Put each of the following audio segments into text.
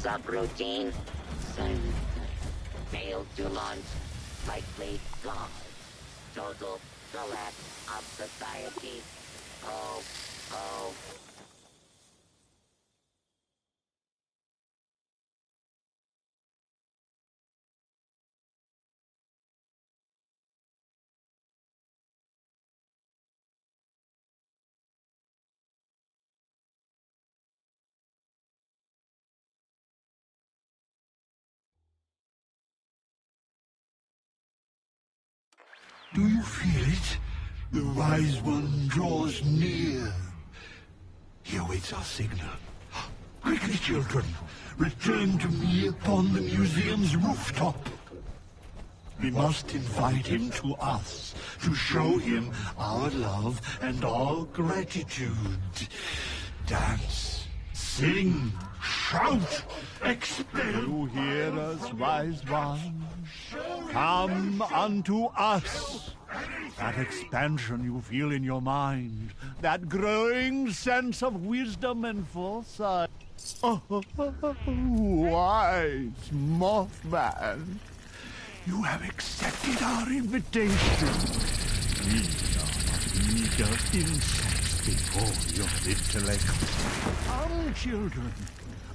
Subroutine. Failed to launch. Likely gone. Total collapse of society. Oh, oh. Do you feel it? The Wise One draws near. He awaits our signal. Quickly, children, return to me upon the museum's rooftop. We must invite him to us to show him our love and our gratitude. Dance, sing, shout, expel. You hear us, Wise One? Come unto us. That expansion you feel in your mind, that growing sense of wisdom and foresight. Oh, wise Mothman, you have accepted our invitation. We are eager insects before your intellect. Come, children,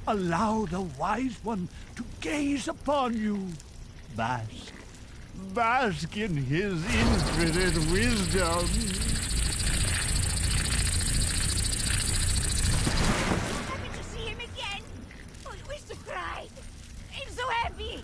allow the Wise One to gaze upon you. Bask. Bask in his infinite wisdom. Happy to see him again. Oh, I wish to cry. I'm so happy.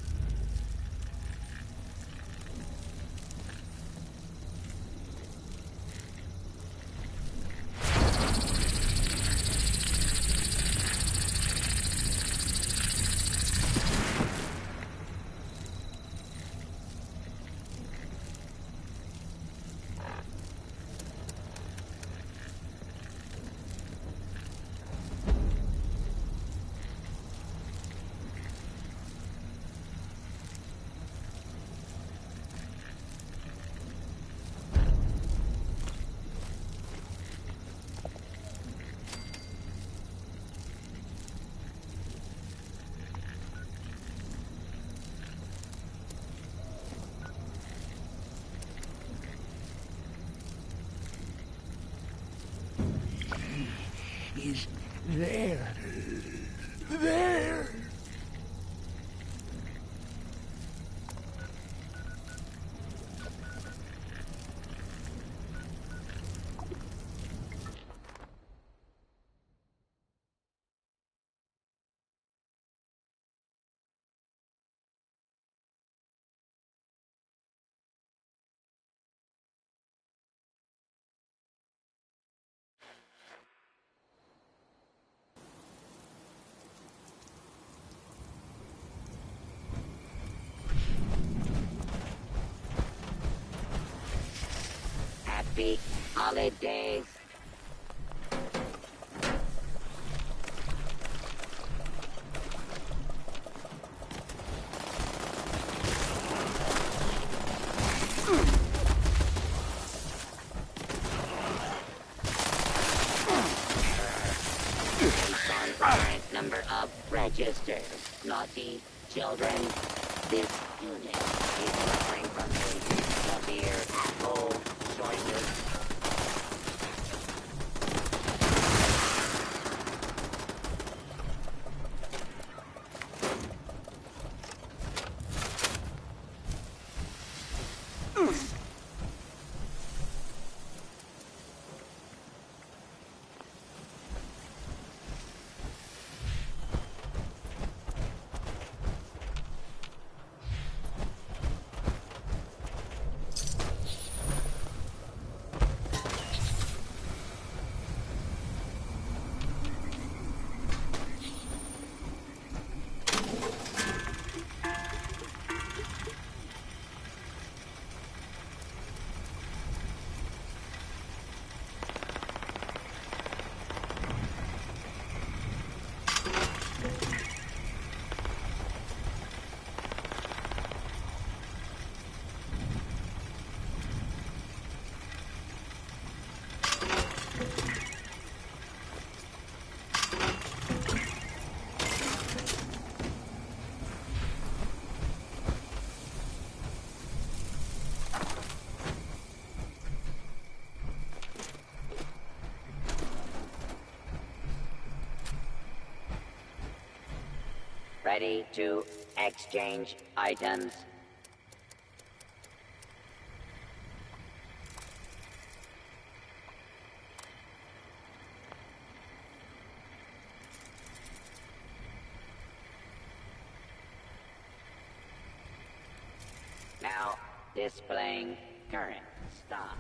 Is there. There. Happy holidays. Current number of registers. Naughty children. This unit is suffering from a severe cold shortage. ready to exchange items. Now, displaying current stock.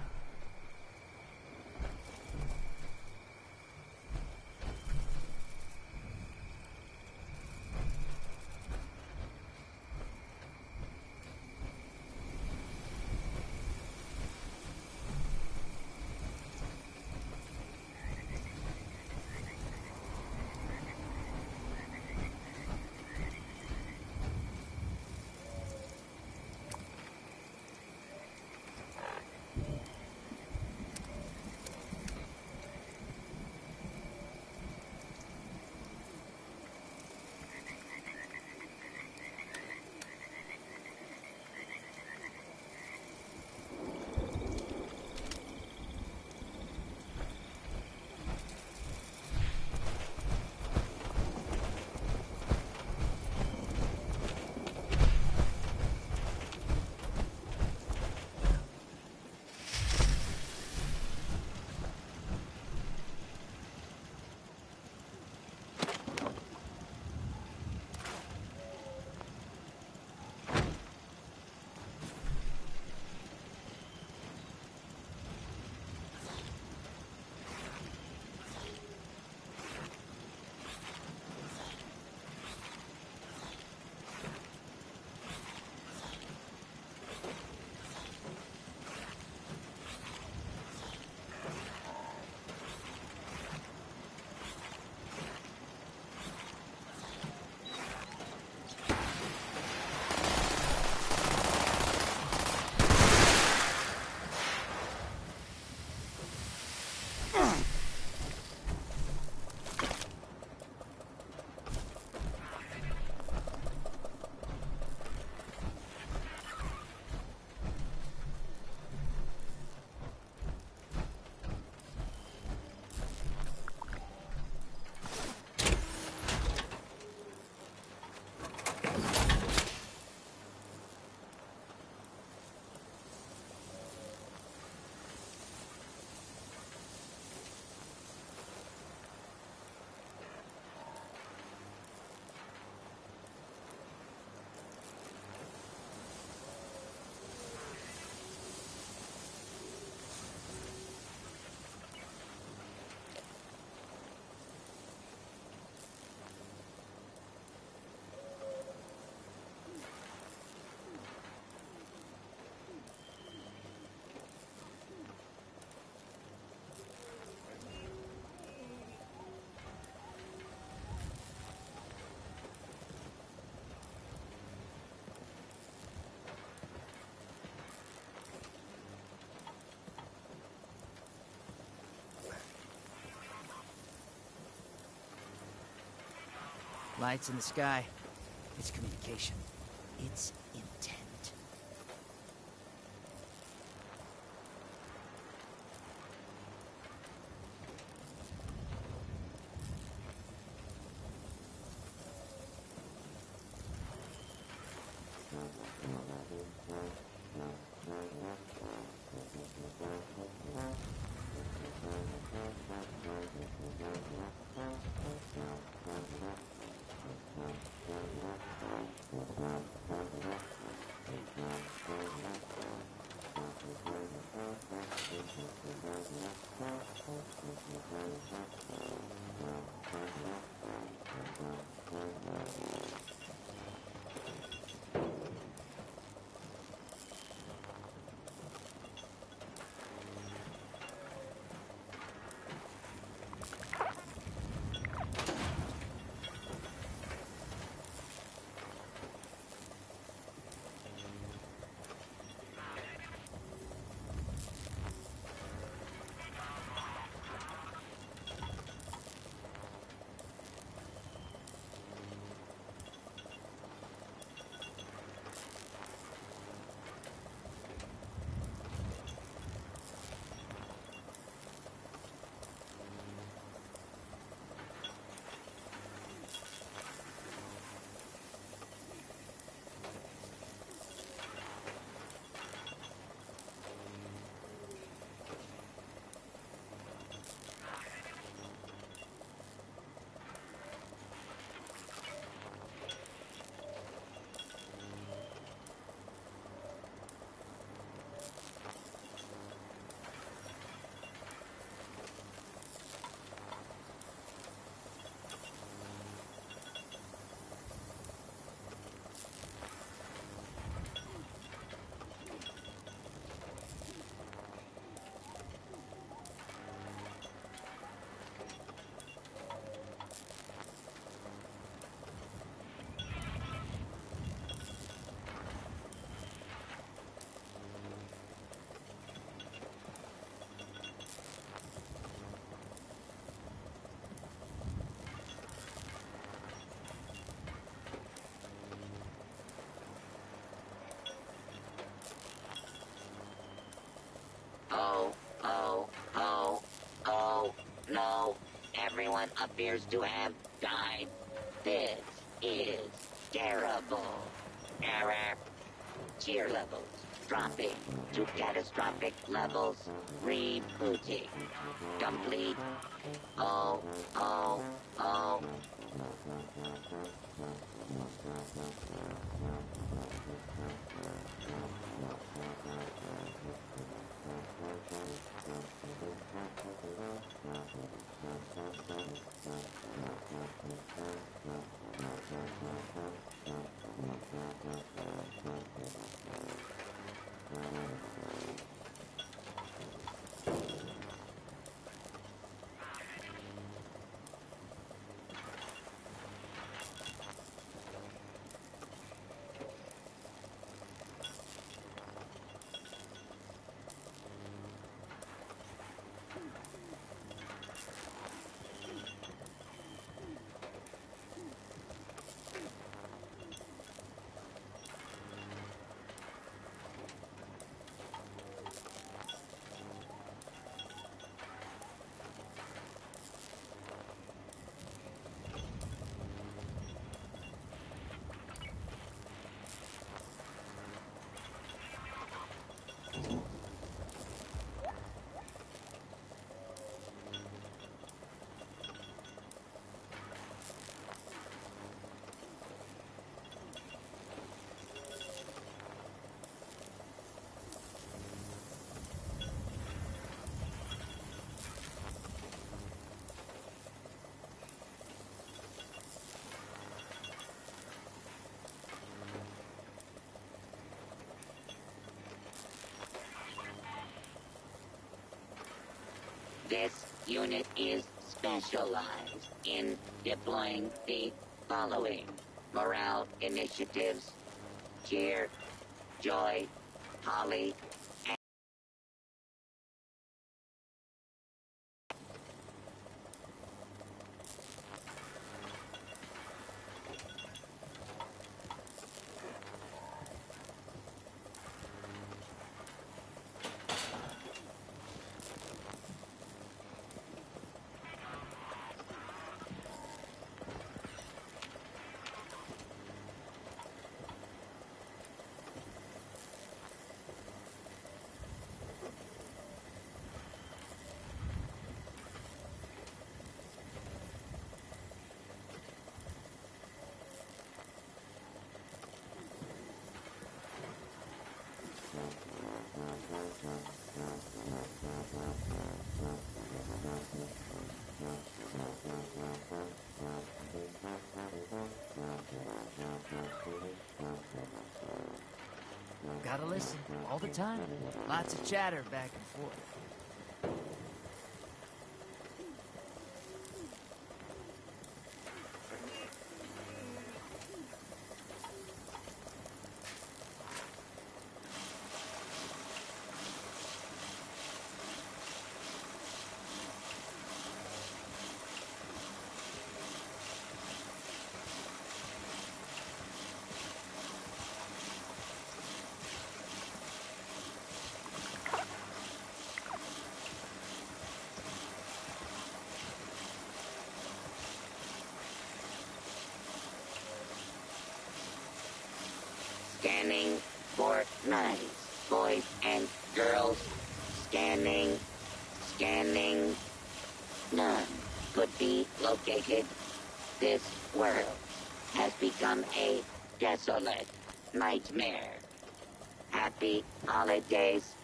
Lights in the sky. It's communication. It's intent. everyone appears to have died. This is terrible. Error. Cheer levels dropping to catastrophic levels. Rebooting. Complete. Oh, oh, oh. This unit is specialized in deploying the following morale initiatives: cheer, joy, holly, Gotta listen all the time. Lots of chatter back and forth. scanning for nice boys and girls. Scanning, scanning. None could be located. This world has become a desolate nightmare. Happy holidays.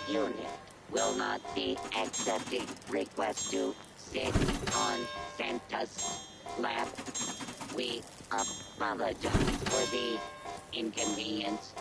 Unit will not be accepting requests to sit on Santa's lap. We apologize for the inconvenience.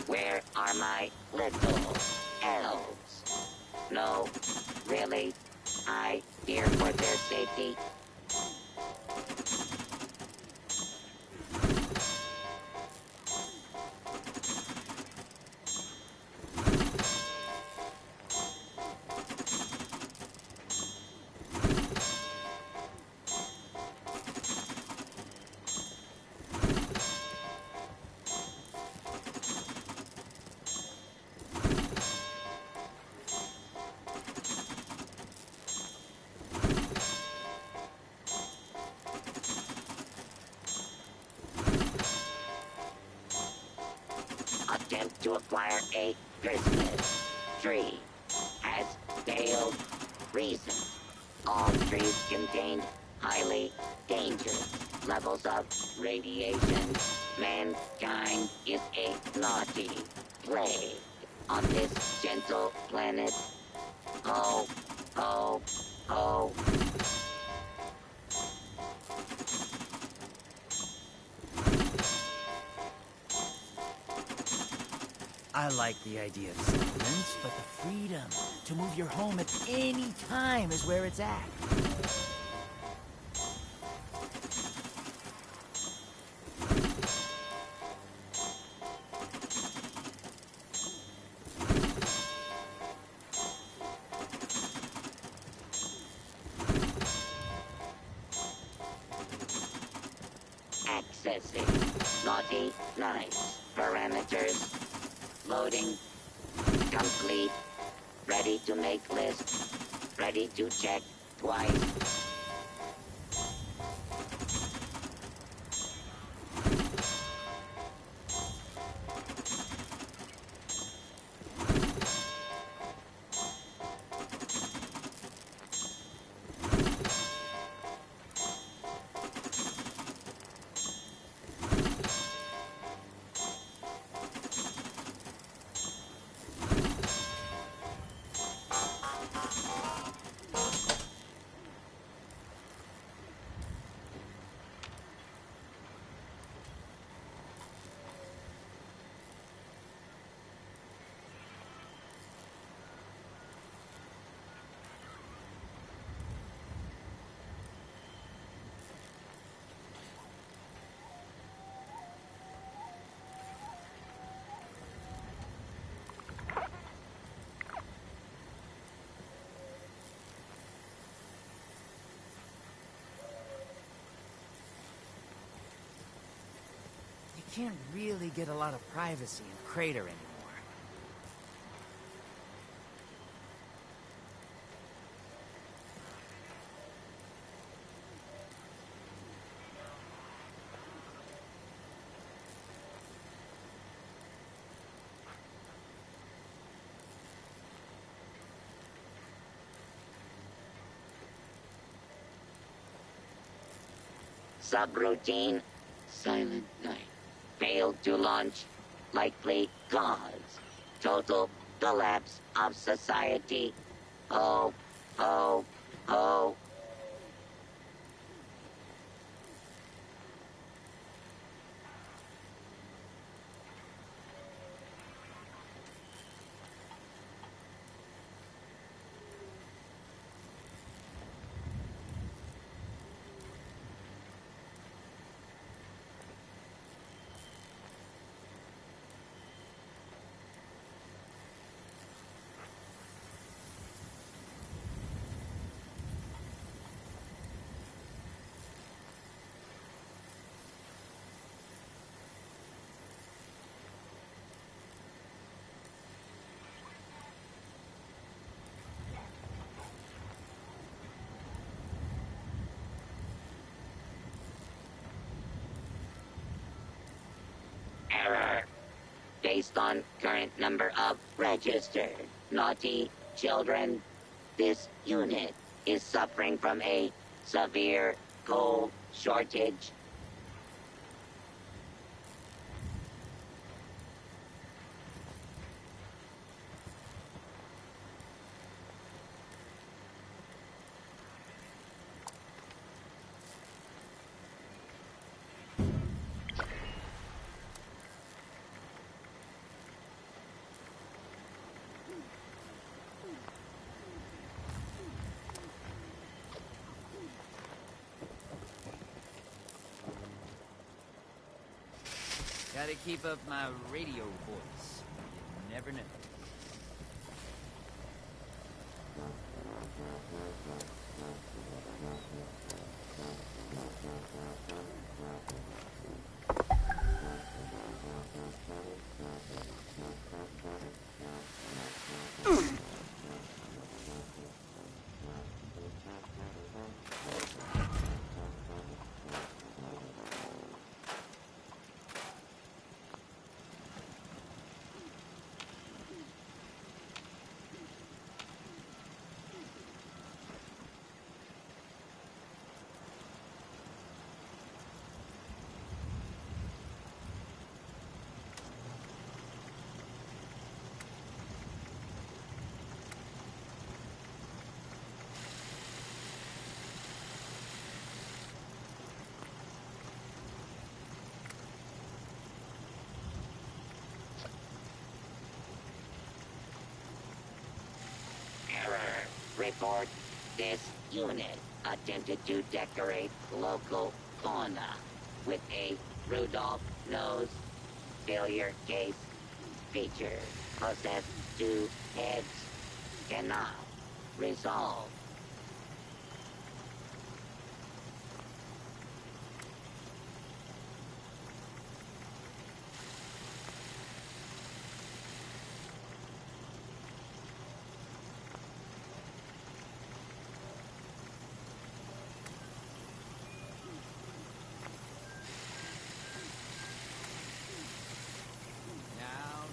Where are my little elves? No, really? I fear for their safety. Attempt to acquire a Christmas tree has failed. Reason: all trees contained highly dangerous levels of radiation. Mankind is a naughty plague on this gentle planet. Oh, oh, oh. I like the idea of settlements, but the freedom to move your home at any time is where it's at. Accessing naughty nice parameters. Loading. Complete. Ready to make list. Ready to check twice. You can't really get a lot of privacy in Crater anymore. Subroutine. Silent night. Failed to launch. Likely cause. Total collapse of society. Oh, oh, oh. based on current number of registered naughty children. This unit is suffering from a severe coal shortage. Gotta keep up my radio voice. You never know. Report. This unit attempted to decorate local fauna with a Rudolph nose failure case feature. Possessed 2 heads. Cannot resolve.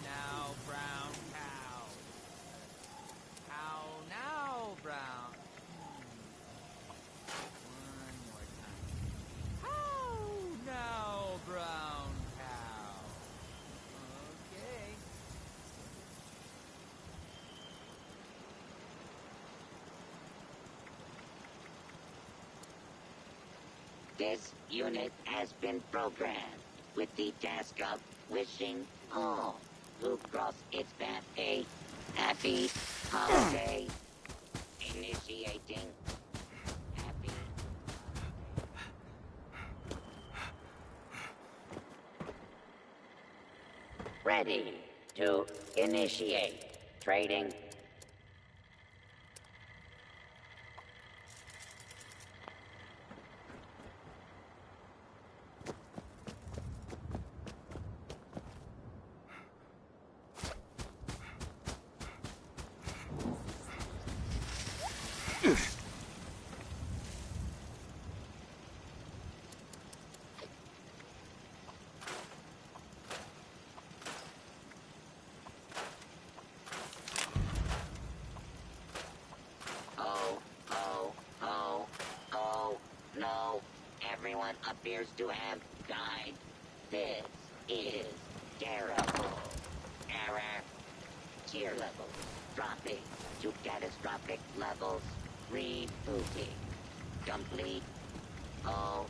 Now, brown cow. Cow now, brown. One more time. Cow now, brown cow. Okay. This unit has been programmed with the task of wishing all who cross its path a happy holiday. Initiating happy. Ready to initiate trading. No, everyone appears to have died. This is terrible. Error. Tier levels dropping to catastrophic levels. Rebooting. Complete. Oh.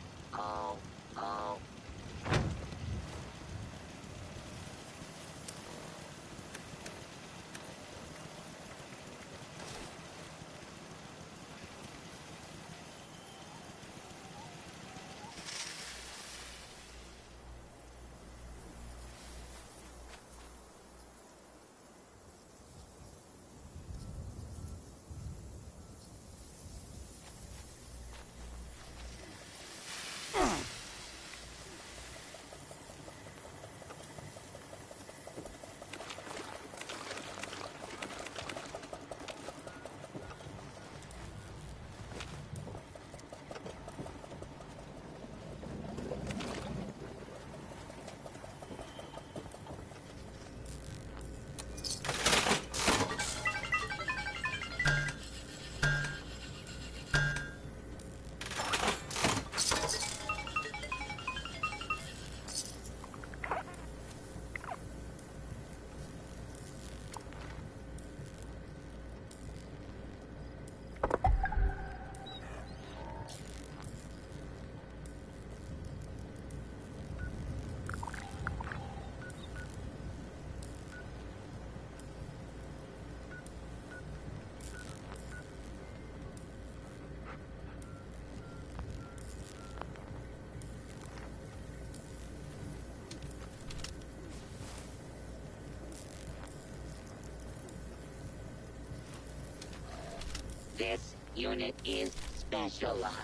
This unit is specialized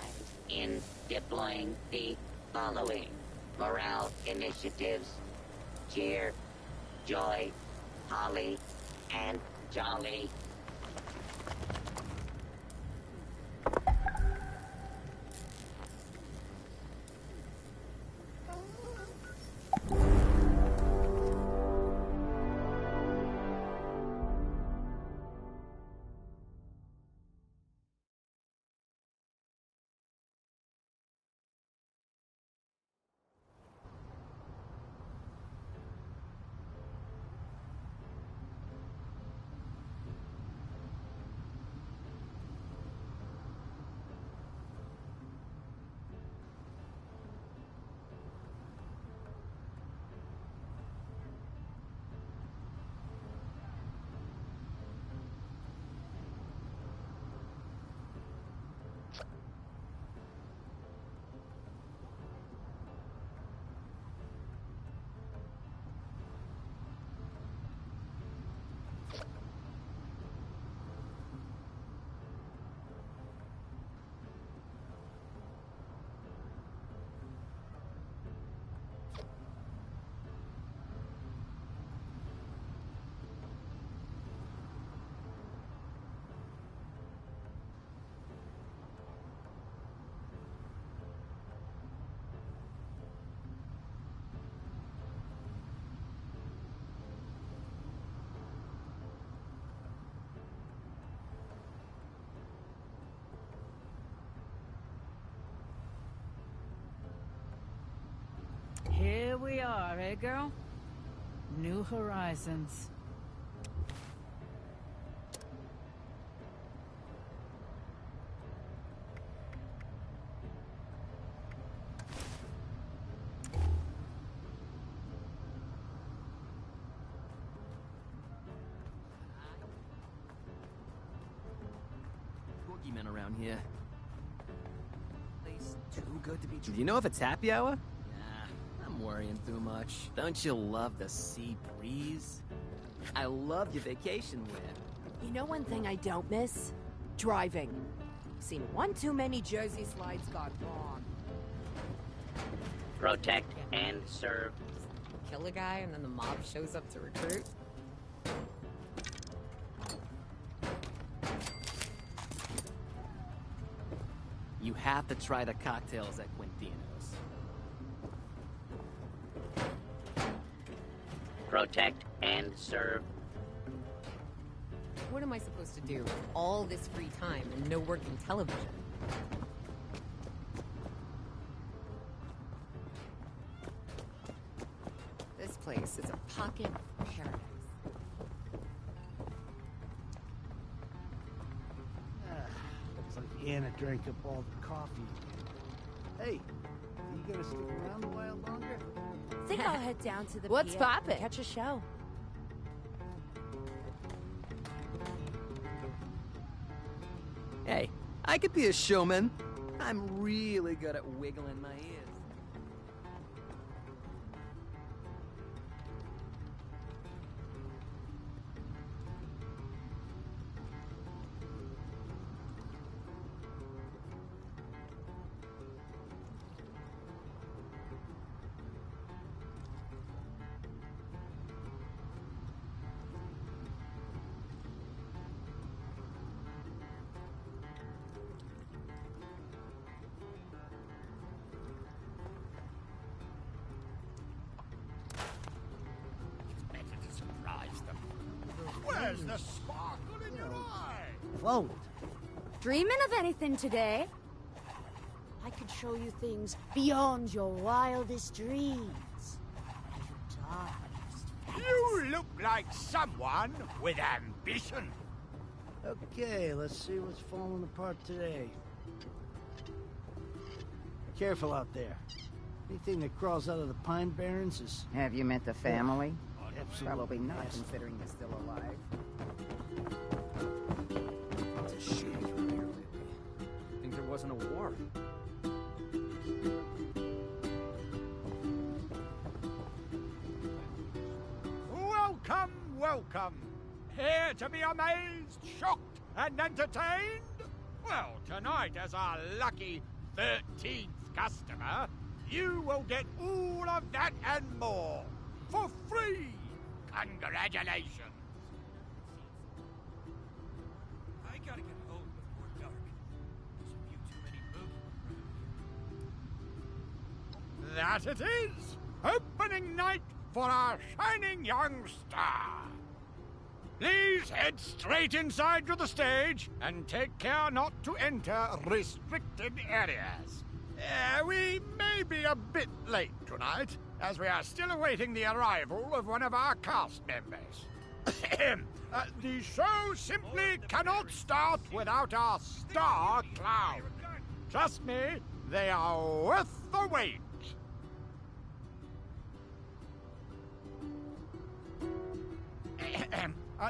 in deploying the following morale initiatives: cheer, joy, holly, and jolly. Here we are, eh, girl? New Horizons. Boogeymen around here. Place too good to be true. Do you know if it's happy hour? I'm worrying too much. Don't you love the sea breeze? I love your vacation wear. You know one thing I don't miss? Driving. Seen one too many Jersey slides gone wrong. Protect and serve. Kill a guy and then the mob shows up to recruit. You have to try the cocktails at Quintino's. Protect and serve. What am I supposed to do? All this free time and no working television. This place is a pocket of paradise. Looks like Anna drank up all the coffee. Hey, you gonna stick around a while longer? Think I'll head down to the What's pier poppin'? and catch a show. Hey, I could be a showman. I'm really good at wiggling my ears. Where's the sparkle in your eye? Float. Dreaming of anything today? I could show you things beyond your wildest dreams. And your darkest You look like someone with ambition. Okay, let's see what's falling apart today. Careful out there. Anything that crawls out of the Pine Barrens is... Have you met the family? Absolutely. Probably not, nasty. considering you're still alive. It's a shooting through here lately. Think there wasn't a war? Welcome, welcome. Here to be amazed, shocked, and entertained? Well, tonight, as our lucky 13th customer, you will get all of that and more for free. Congratulations. I gotta get home before dark. There's a few too many boogies around here. That it is! Opening night for our shining young star. Please head straight inside to the stage and take care not to enter restricted areas. We may be a bit late tonight, as we are still awaiting the arrival of one of our cast members. The show simply cannot start without our star clown. Trust me, they are worth the wait.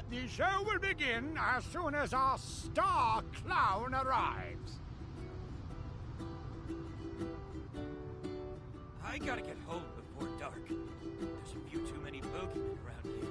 The show will begin as soon as our star clown arrives. I gotta get home before dark. There's a few too many bogeymen around here.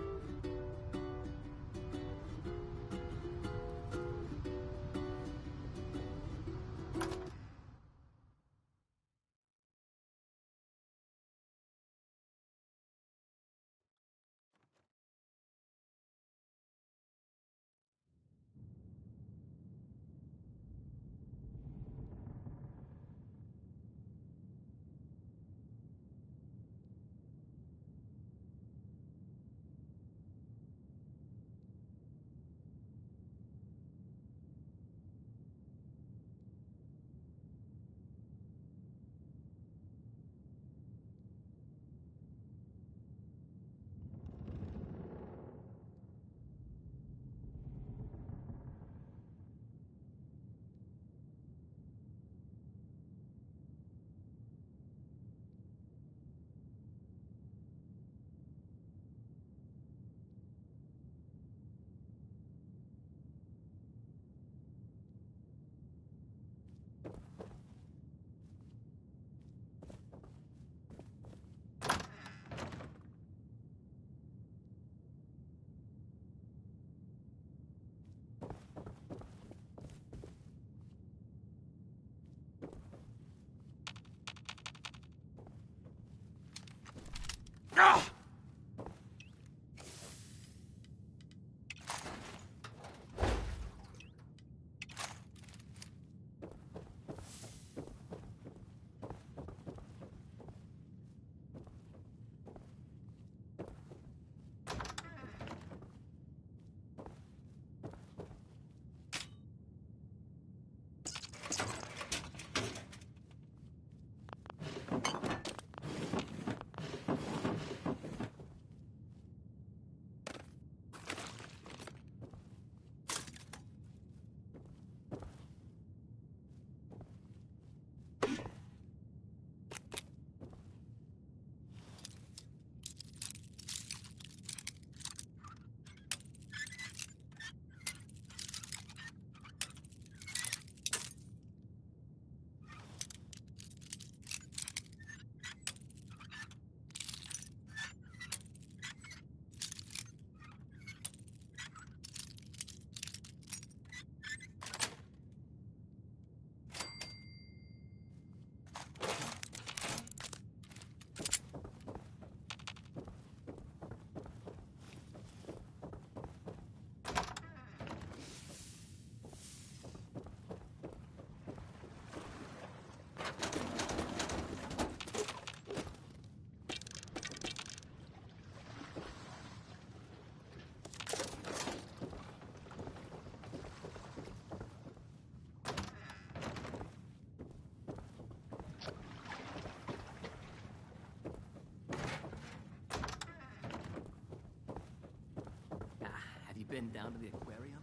Been down to the aquarium?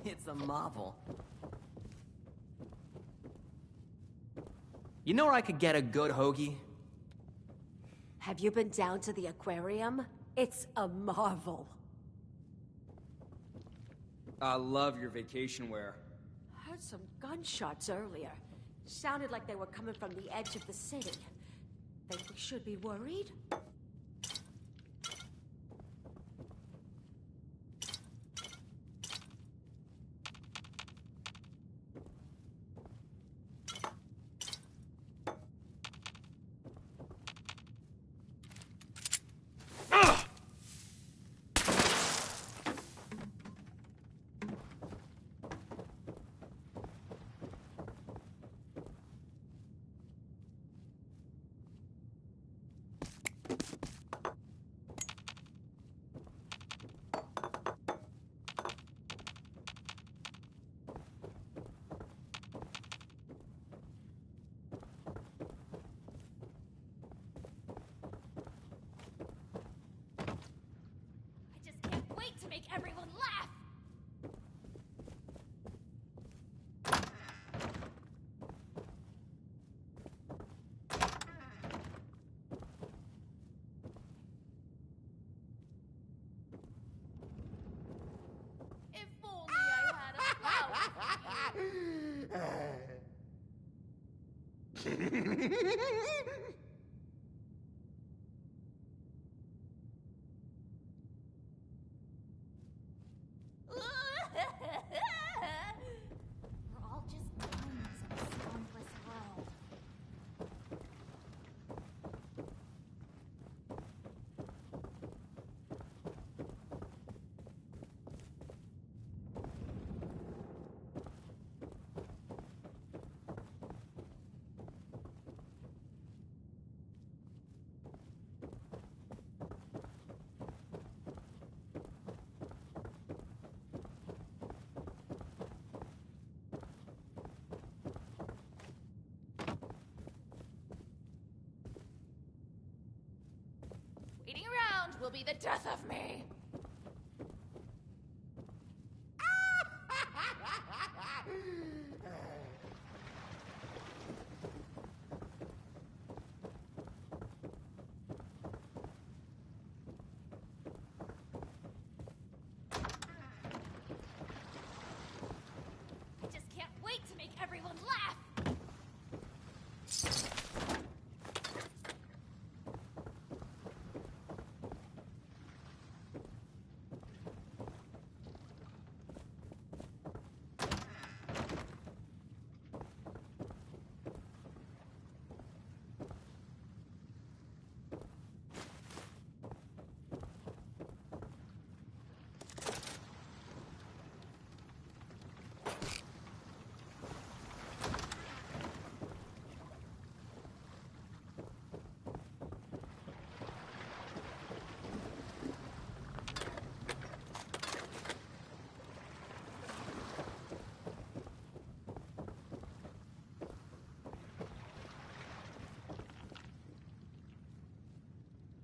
It's a marvel. You know where I could get a good hoagie? Have you been down to the aquarium? It's a marvel. I love your vacation wear. Heard some gunshots earlier. Sounded like they were coming from the edge of the city. Think we should be worried? We're all just minds in a soundless world. Waiting around will be the death of me. I just can't wait to make everyone laugh.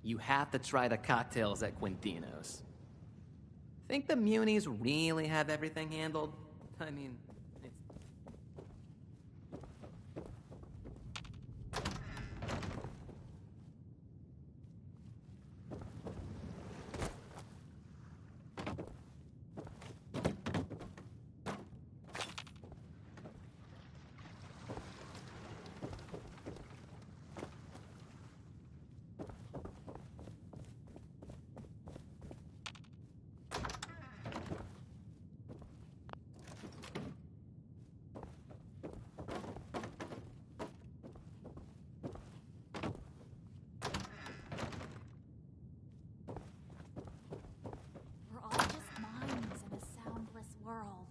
You have to try the cocktails at Quintino's. Think the Munis really have everything handled? I mean, it's... We're all just minds in a soundless world.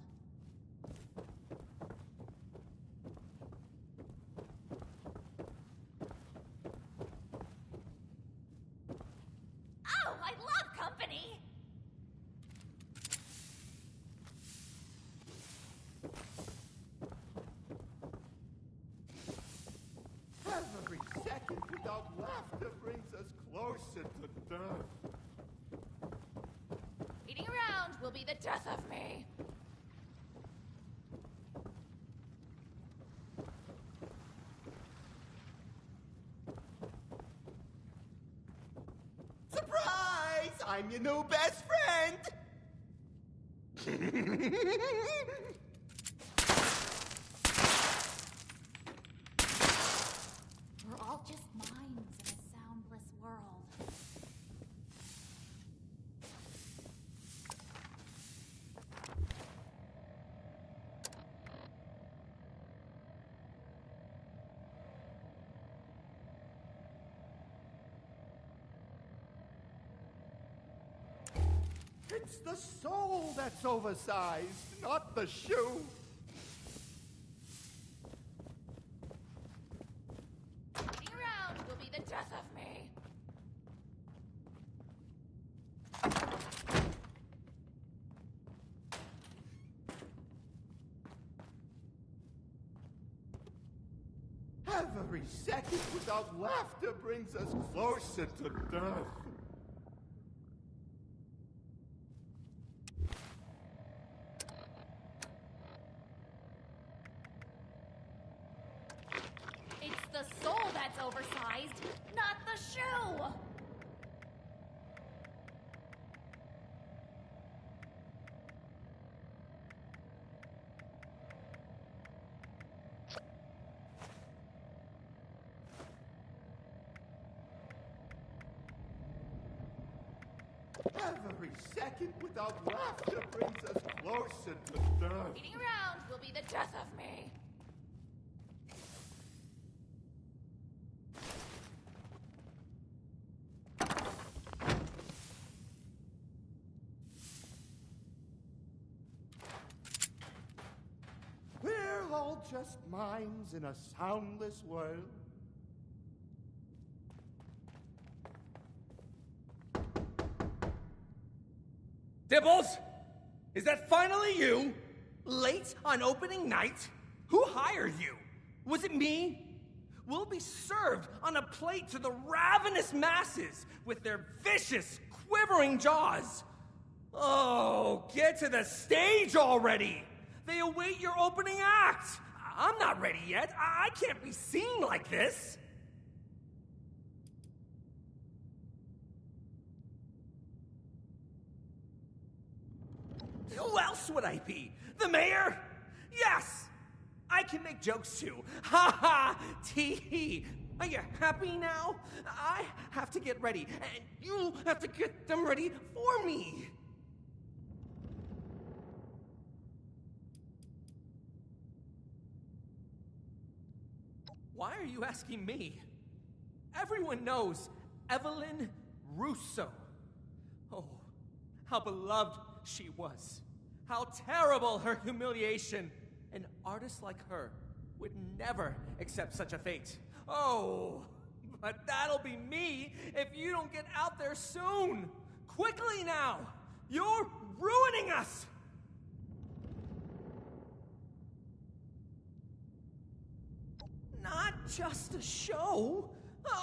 Oh, I love company! Every second without laughter brings us closer to death. Waiting around will be the death of me. Surprise! I'm your new best friend! We're all just minds in a soundless world. It's the soul that's oversized, not the shoe. Waiting around will be the death of me. Every second without laughter brings us closer to death. It's the soul that's oversized, not the shoe! Every second without laughter brings us closer to death. Eating around will be the death of me. We're all just minds in a soundless world. Dibbles! Is that finally you? Late on opening night? Who hired you? Was it me? We'll be served on a plate to the ravenous masses with their vicious, quivering jaws. Oh, get to the stage already! They await your opening act! I'm not ready yet. I can't be seen like this. Who else would I be? The mayor? Yes! I can make jokes too. Ha ha! Tee hee! Are you happy now? I have to get ready, and you have to get them ready for me. Why are you asking me? Everyone knows Evelyn Russo. Oh, how beloved she was. How terrible her humiliation. An artist like her would never accept such a fate. Oh, but that'll be me if you don't get out there soon. Quickly now. You're ruining us. Not just a show,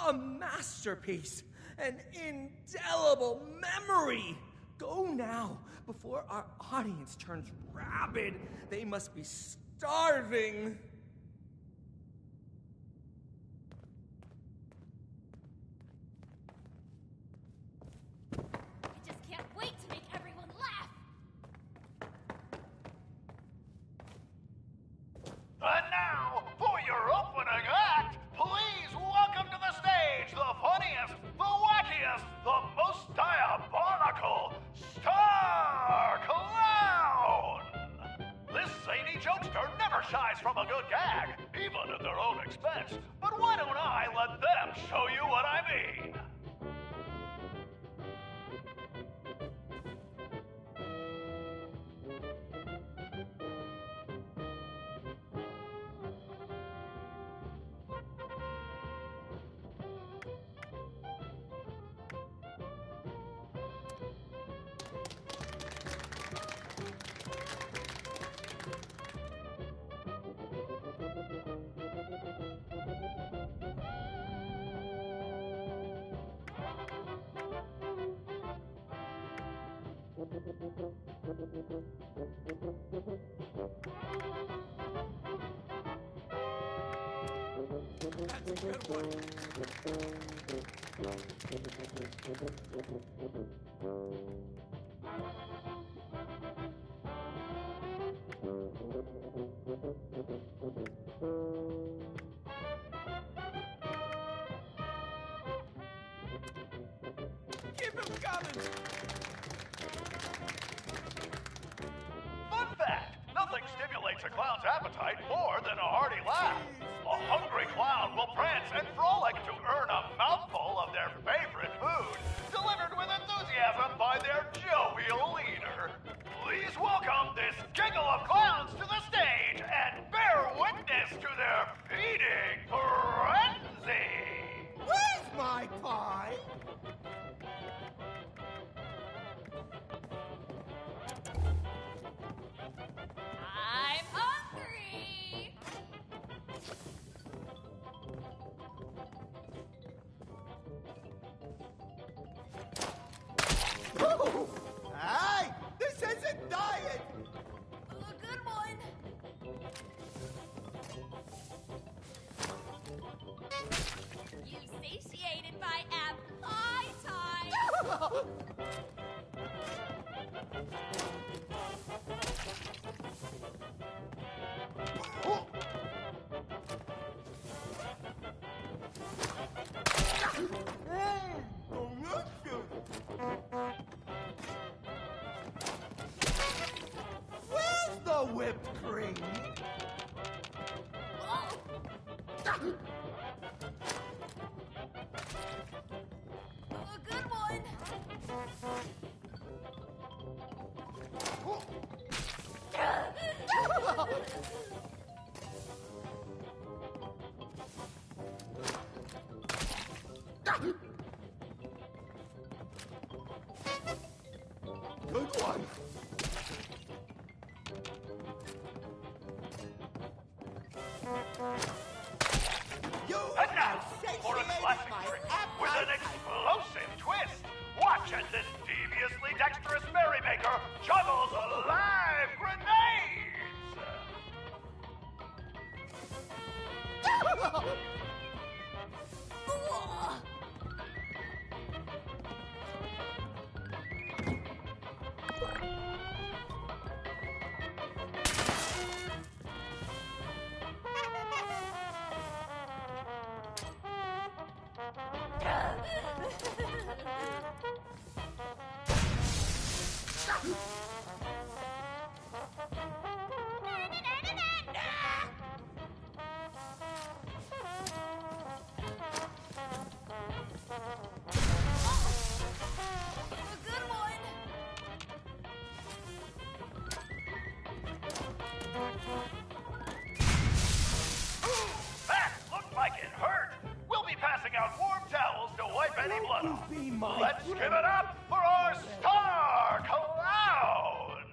a masterpiece, an indelible memory. Go now, before our audience turns rabid. They must be starving. I just can't wait to make everyone laugh. And now, for your opening act, please welcome to the stage the funniest, the wackiest, the most diabolical Star Clown! This zany jokester never shies from a good gag, even at their own expense. But why don't I let them show you what I mean? That's a good one. Keep him coming. Fun fact, nothing stimulates a clown's appetite more than a hearty laugh. A hungry clown will prance and frolic to earn a mouthful of their favorite food, delivered with enthusiasm by their good one. And now, for a classic trick with an explosive twist, watch as this deviously dexterous merrymaker juggles live grenades! That looked like it hurt! We'll be passing out warm towels to wipe any blood off. Let's give it up for our star clown!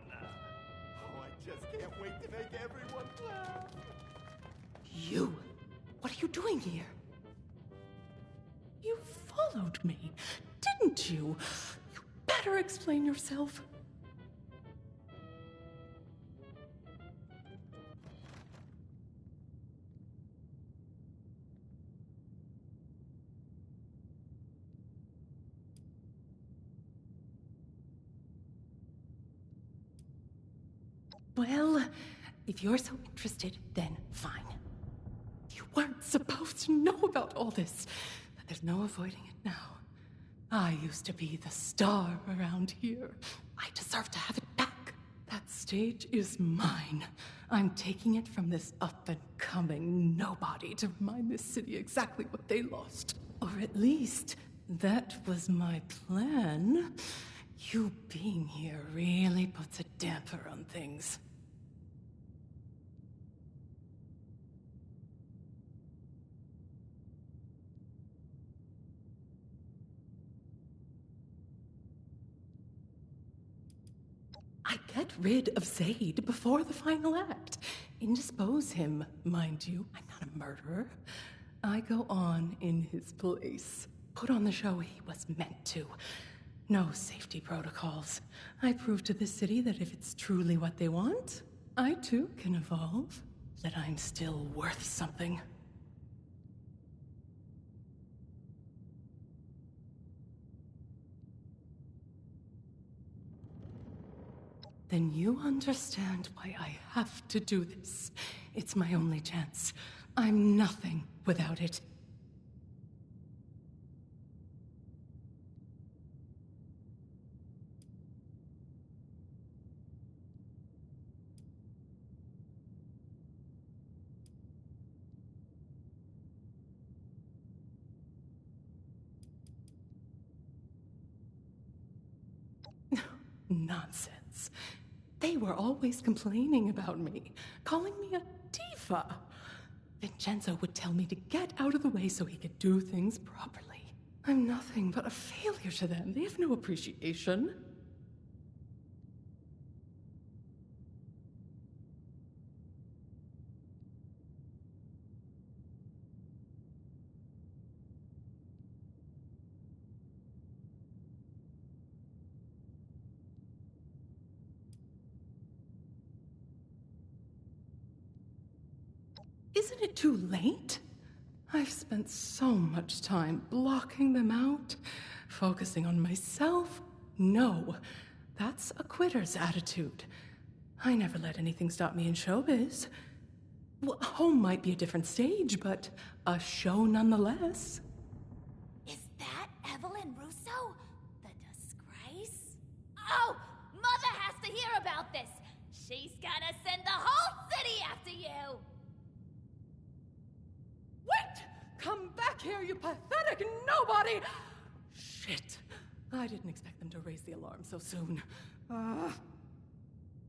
Oh, I just can't wait to make everyone laugh. You! What are you doing here? You followed me, didn't you? You better explain yourself. Well, if you're so interested, then fine. You weren't supposed to know about all this, but there's no avoiding it now. I used to be the star around here. I deserve to have it back. That stage is mine. I'm taking it from this up-and-coming nobody to remind this city exactly what they lost. Or at least, that was my plan. You being here really puts a damper on things. I get rid of Zaid before the final act. Indispose him, mind you. I'm not a murderer. I go on in his place. Put on the show he was meant to. No safety protocols. I prove to this city that if it's truly what they want, I too can evolve. That I'm still worth something. Then you understand why I have to do this. It's my only chance. I'm nothing without it. Nonsense. They were always complaining about me, calling me a diva. Vincenzo would tell me to get out of the way so he could do things properly. I'm nothing but a failure to them. They have no appreciation. Isn't it too late? I've spent so much time blocking them out, focusing on myself. No, that's a quitter's attitude. I never let anything stop me in showbiz. Well, home might be a different stage, but a show nonetheless. Is that Evelyn Russo? The disgrace? Oh, Mother has to hear about this. She's gonna send the whole city after you. Wait! Come back here, you pathetic nobody! Shit. I didn't expect them to raise the alarm so soon.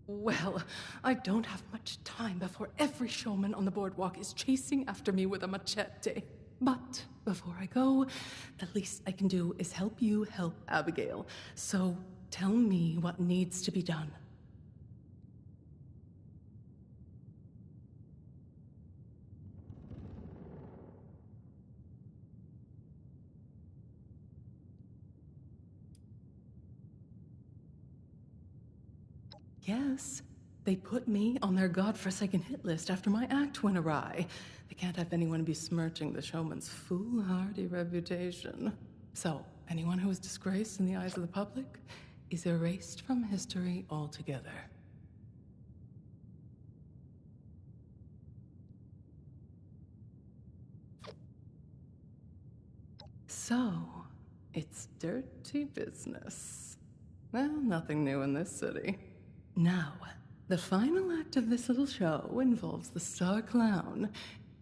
Well, I don't have much time before every showman on the boardwalk is chasing after me with a machete. But before I go, the least I can do is help you help Abigail. So Tell me what needs to be done. Yes, they put me on their godforsaken hit list after my act went awry. They can't have anyone besmirching the showman's foolhardy reputation. So, anyone who is disgraced in the eyes of the public is erased from history altogether. So, it's dirty business. Well, nothing new in this city. Now, the final act of this little show involves the star clown,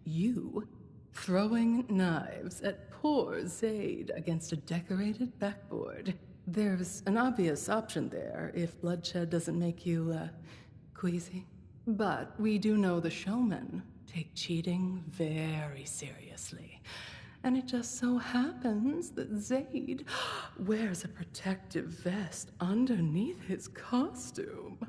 you, throwing knives at poor Zaid against a decorated backboard. There's an obvious option there if bloodshed doesn't make you, queasy. But we do know the showmen take cheating very seriously. And it just so happens that Zaid wears a protective vest underneath his costume.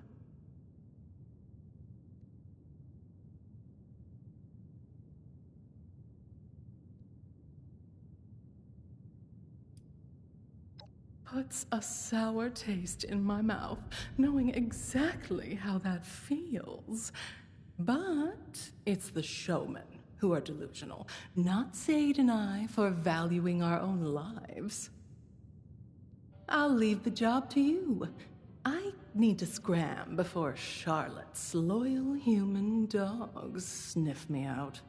Puts a sour taste in my mouth, knowing exactly how that feels. But it's the showmen who are delusional, not Zaid and I for valuing our own lives. I'll leave the job to you. I need to scram before Charlotte's loyal human dogs sniff me out.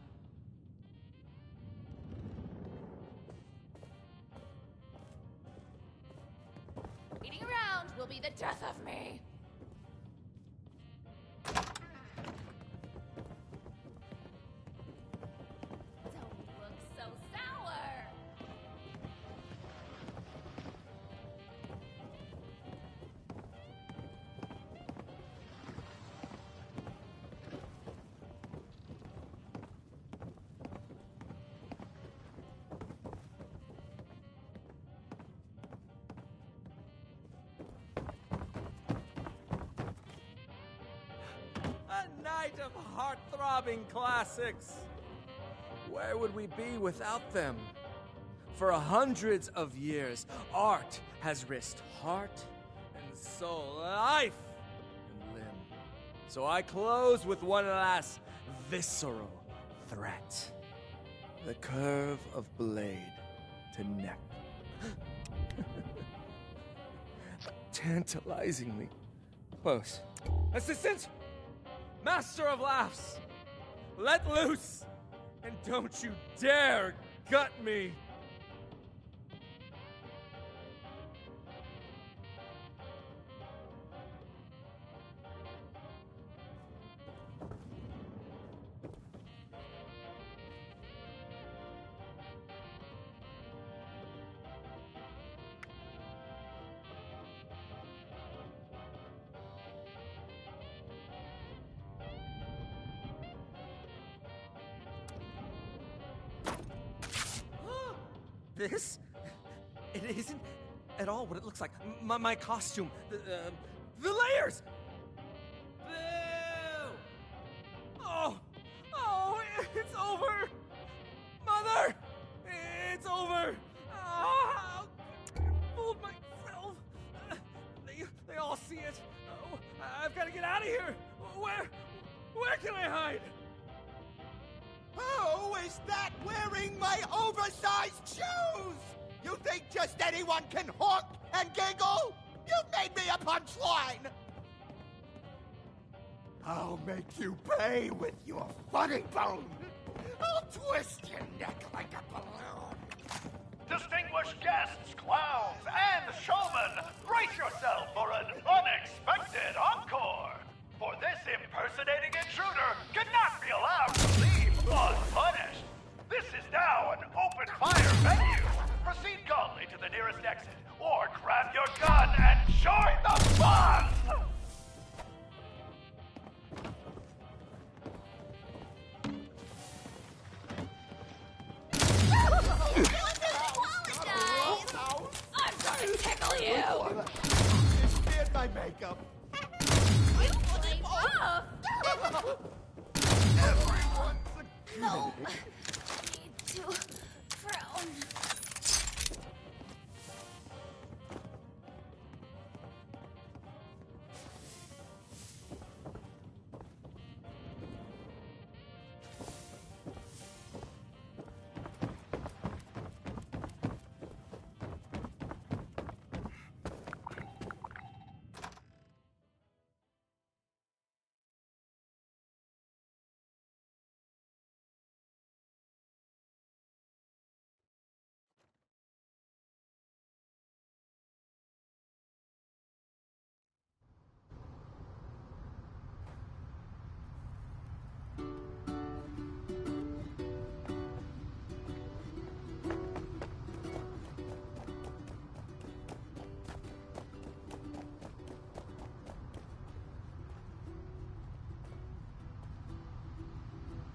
Waiting around will be the death of me. Of heart-throbbing classics. Where would we be without them? For hundreds of years, art has risked heart and soul, life and limb. So I close with one last visceral threat. The curve of blade to neck. Tantalizingly close. Assistant! Master of laughs, let loose, and don't you dare gut me. This? It isn't at all what it looks like. My costume, the layers! Boo! Oh, it's over! Mother! It's over! Oh, fooled myself! They all see it! Oh, I've got to get out of here! Where can I hide? Who is that wearing my oversized shoes? You think just anyone can honk and giggle? You made me a punchline! I'll make you pay with your funny bone! I'll twist your neck like a balloon! Distinguished guests, clowns, and showmen, brace yourself for an unexpected encore! For this impersonating intruder cannot be allowed to leave unpunished. This is now an open fire venue. Proceed calmly to the nearest exit, or grab your gun and join the fun! I'm gonna tickle you! up. No. Need to frown.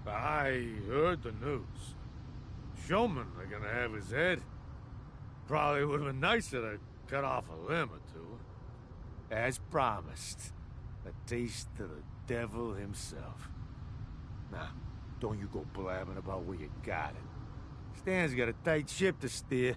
I heard the news. Showman are gonna have his head. Probably would have been nicer to cut off a limb or two. As promised, a taste of the devil himself. Now, don't you go blabbing about where you got it. Stan's got a tight ship to steer.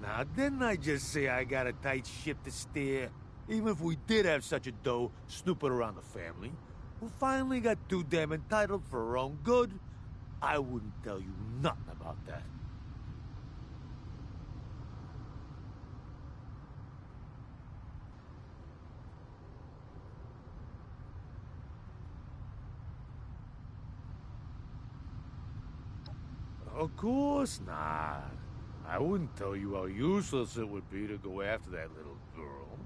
Now, didn't I just say I got a tight ship to steer? Even if we did have such a doe snooping around the family, who finally got too damn entitled for her own good, I wouldn't tell you nothing about that. Of course not. I wouldn't tell you how useless it would be to go after that little girl.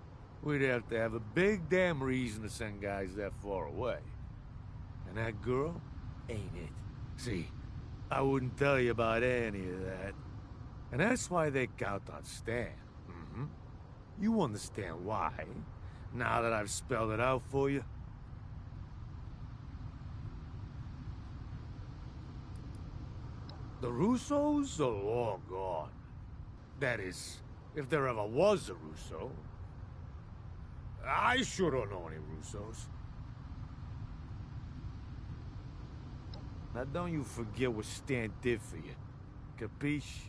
We'd have to have a big damn reason to send guys that far away. And that girl ain't it. See, I wouldn't tell you about any of that. And that's why they count on Stan. Mm-hmm. You understand why, now that I've spelled it out for you? The Russos are long gone. That is, if there ever was a Russo. I sure don't know any Russos. Now don't you forget what Stan did for you. Capiche?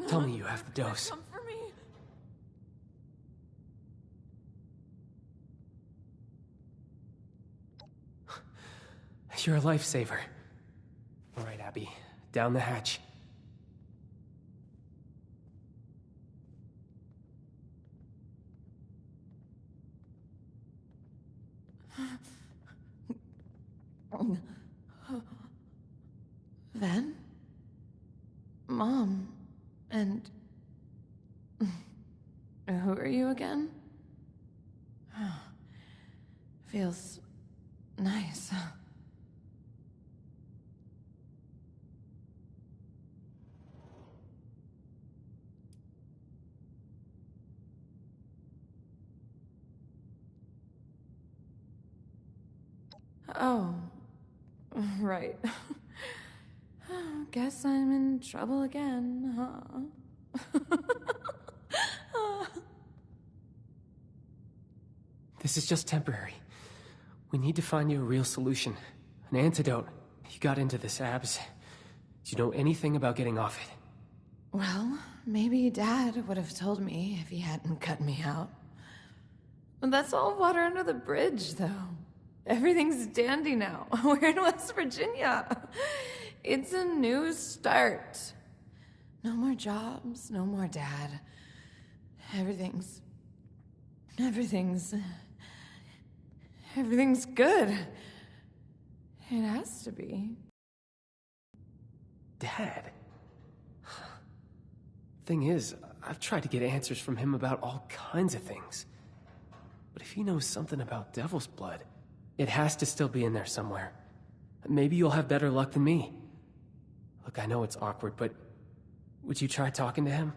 Tell me you have the dose. Come for me. You're a lifesaver. All right, Abby. Down the hatch. Ven? Mom? And... who are you again? Feels... nice. Oh, right. Guess I'm in trouble again, huh? This is just temporary. We need to find you a real solution. An antidote. You got into this, Abs. Do you know anything about getting off it? Well, maybe Dad would have told me if he hadn't cut me out. But that's all water under the bridge, though. Everything's dandy now. We're in West Virginia. It's a new start. No more jobs, no more Dad. Everything's good. It has to be. Dad? Thing is, I've tried to get answers from him about all kinds of things. But if he knows something about Devil's Blood, it has to still be in there somewhere. Maybe you'll have better luck than me. Look, I know it's awkward, but would you try talking to him?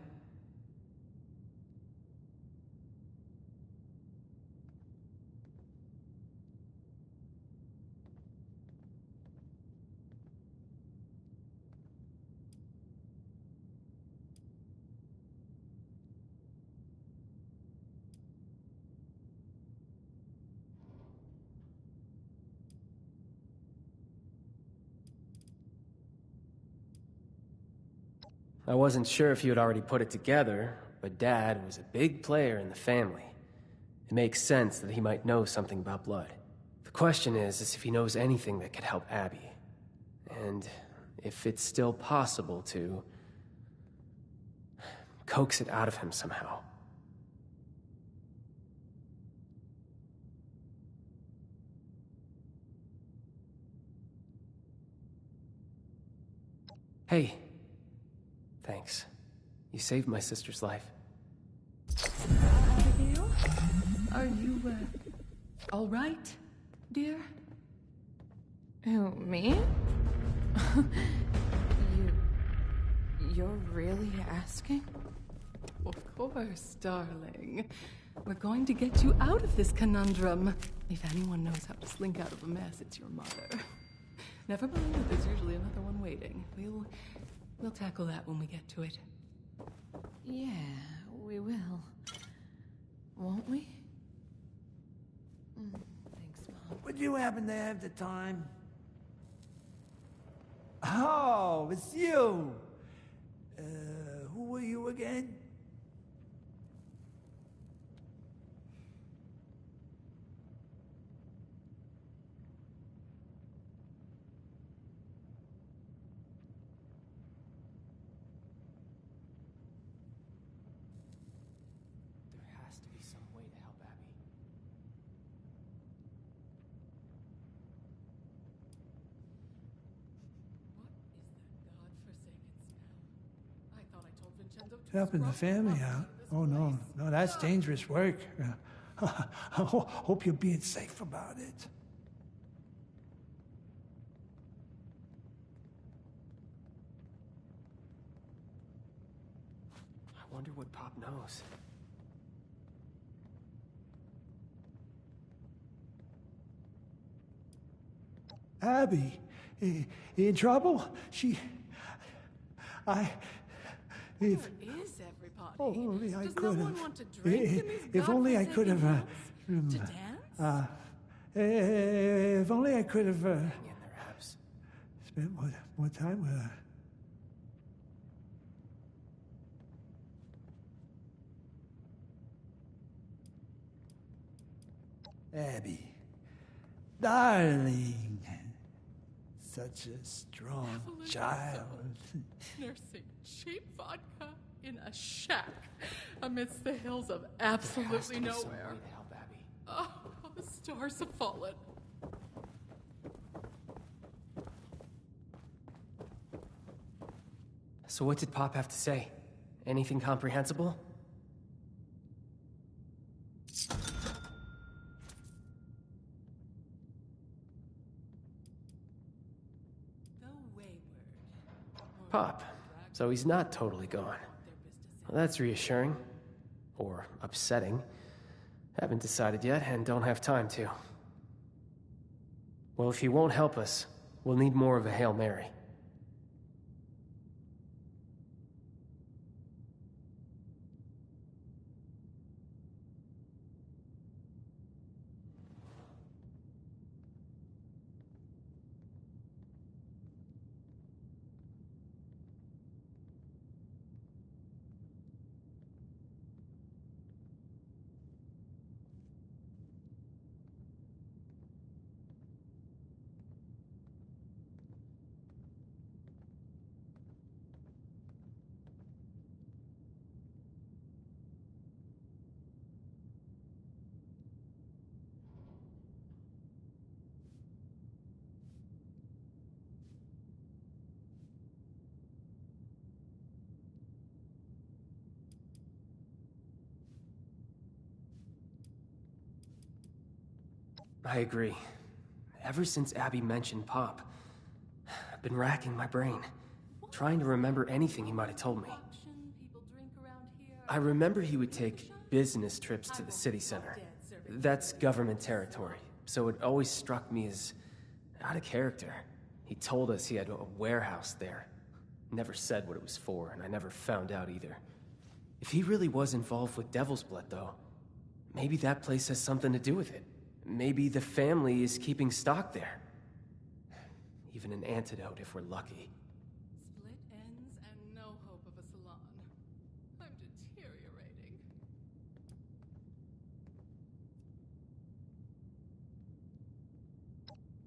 I wasn't sure if you had already put it together, but Dad was a big player in the family. It makes sense that he might know something about blood. The question is if he knows anything that could help Abby. And if it's still possible to coax it out of him somehow. Hey. Thanks. You saved my sister's life. Abigail? Are you, all right, dear? Who, me? You're really asking? Of course, darling. We're going to get you out of this conundrum. If anyone knows how to slink out of a mess, it's your mother. Never mind, there's usually another one waiting. We'll tackle that when we get to it. Yeah, we will. Won't we? Thanks, Mom. Would you happen to have the time? Oh, it's you! Who were you again? Helping the family out? Oh, no, that's dangerous work. I hope you're being safe about it. I wonder what Pop knows. Abby, in trouble? If everybody? only I Does could no one have. want to drink in these If only I could have. to dance? If only I could have In their abs. spent more time with her. Abby. Darling. Such a strong child. Nursing cheap vodka in a shack amidst the hills of absolutely nowhere. Oh, how the stars have fallen. So what did Pop have to say? Anything comprehensible? Pop, so he's not totally gone. Well, that's reassuring. Or upsetting. Haven't decided yet, and don't have time to. Well, if he won't help us, we'll need more of a Hail Mary. I agree. Ever since Abby mentioned Pop, I've been racking my brain, trying to remember anything he might have told me. I remember he would take business trips to the city center. That's government territory, so it always struck me as out of character. He told us he had a warehouse there. Never said what it was for, and I never found out either. If he really was involved with Devil's Blood, though, maybe that place has something to do with it. Maybe the family is keeping stock there. Even an antidote if we're lucky. Split ends and no hope of a salon. I'm deteriorating.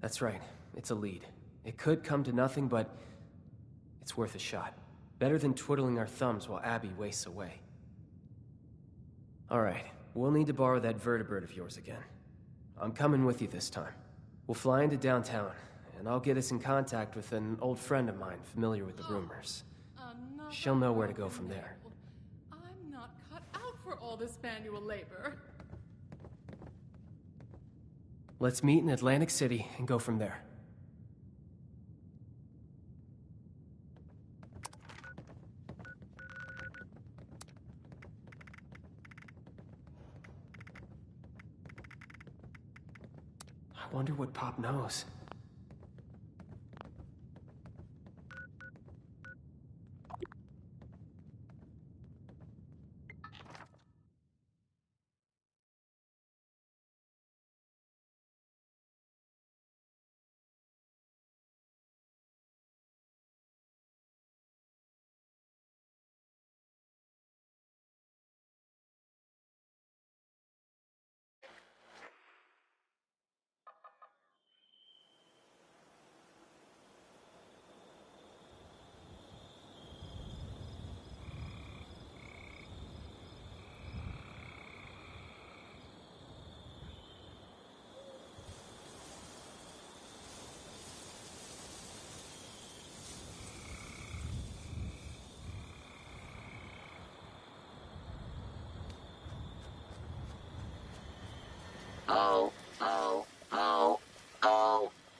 That's right. It's a lead. It could come to nothing, but it's worth a shot. Better than twiddling our thumbs while Abby wastes away. All right. We'll need to borrow that vertebrate of yours again. I'm coming with you this time. We'll fly into downtown, and I'll get us in contact with an old friend of mine familiar with the rumors. She'll know where to go from there. I'm not cut out for all this manual labor. Let's meet in Atlantic City and go from there. I wonder what Pop knows.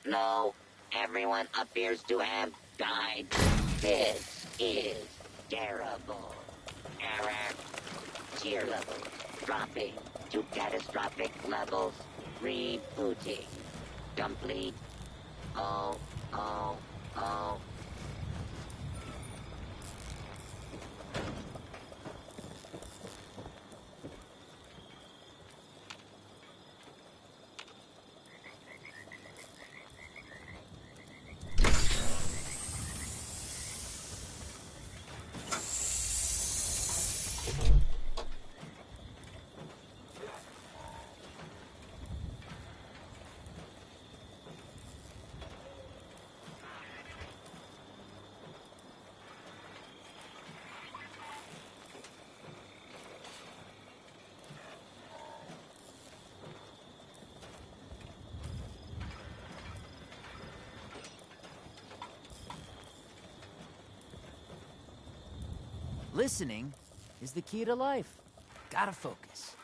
No, everyone appears to have died. This is terrible. Error. Tier level dropping to catastrophic levels. Rebooting. Complete. Oh. Listening is the key to life. Gotta focus.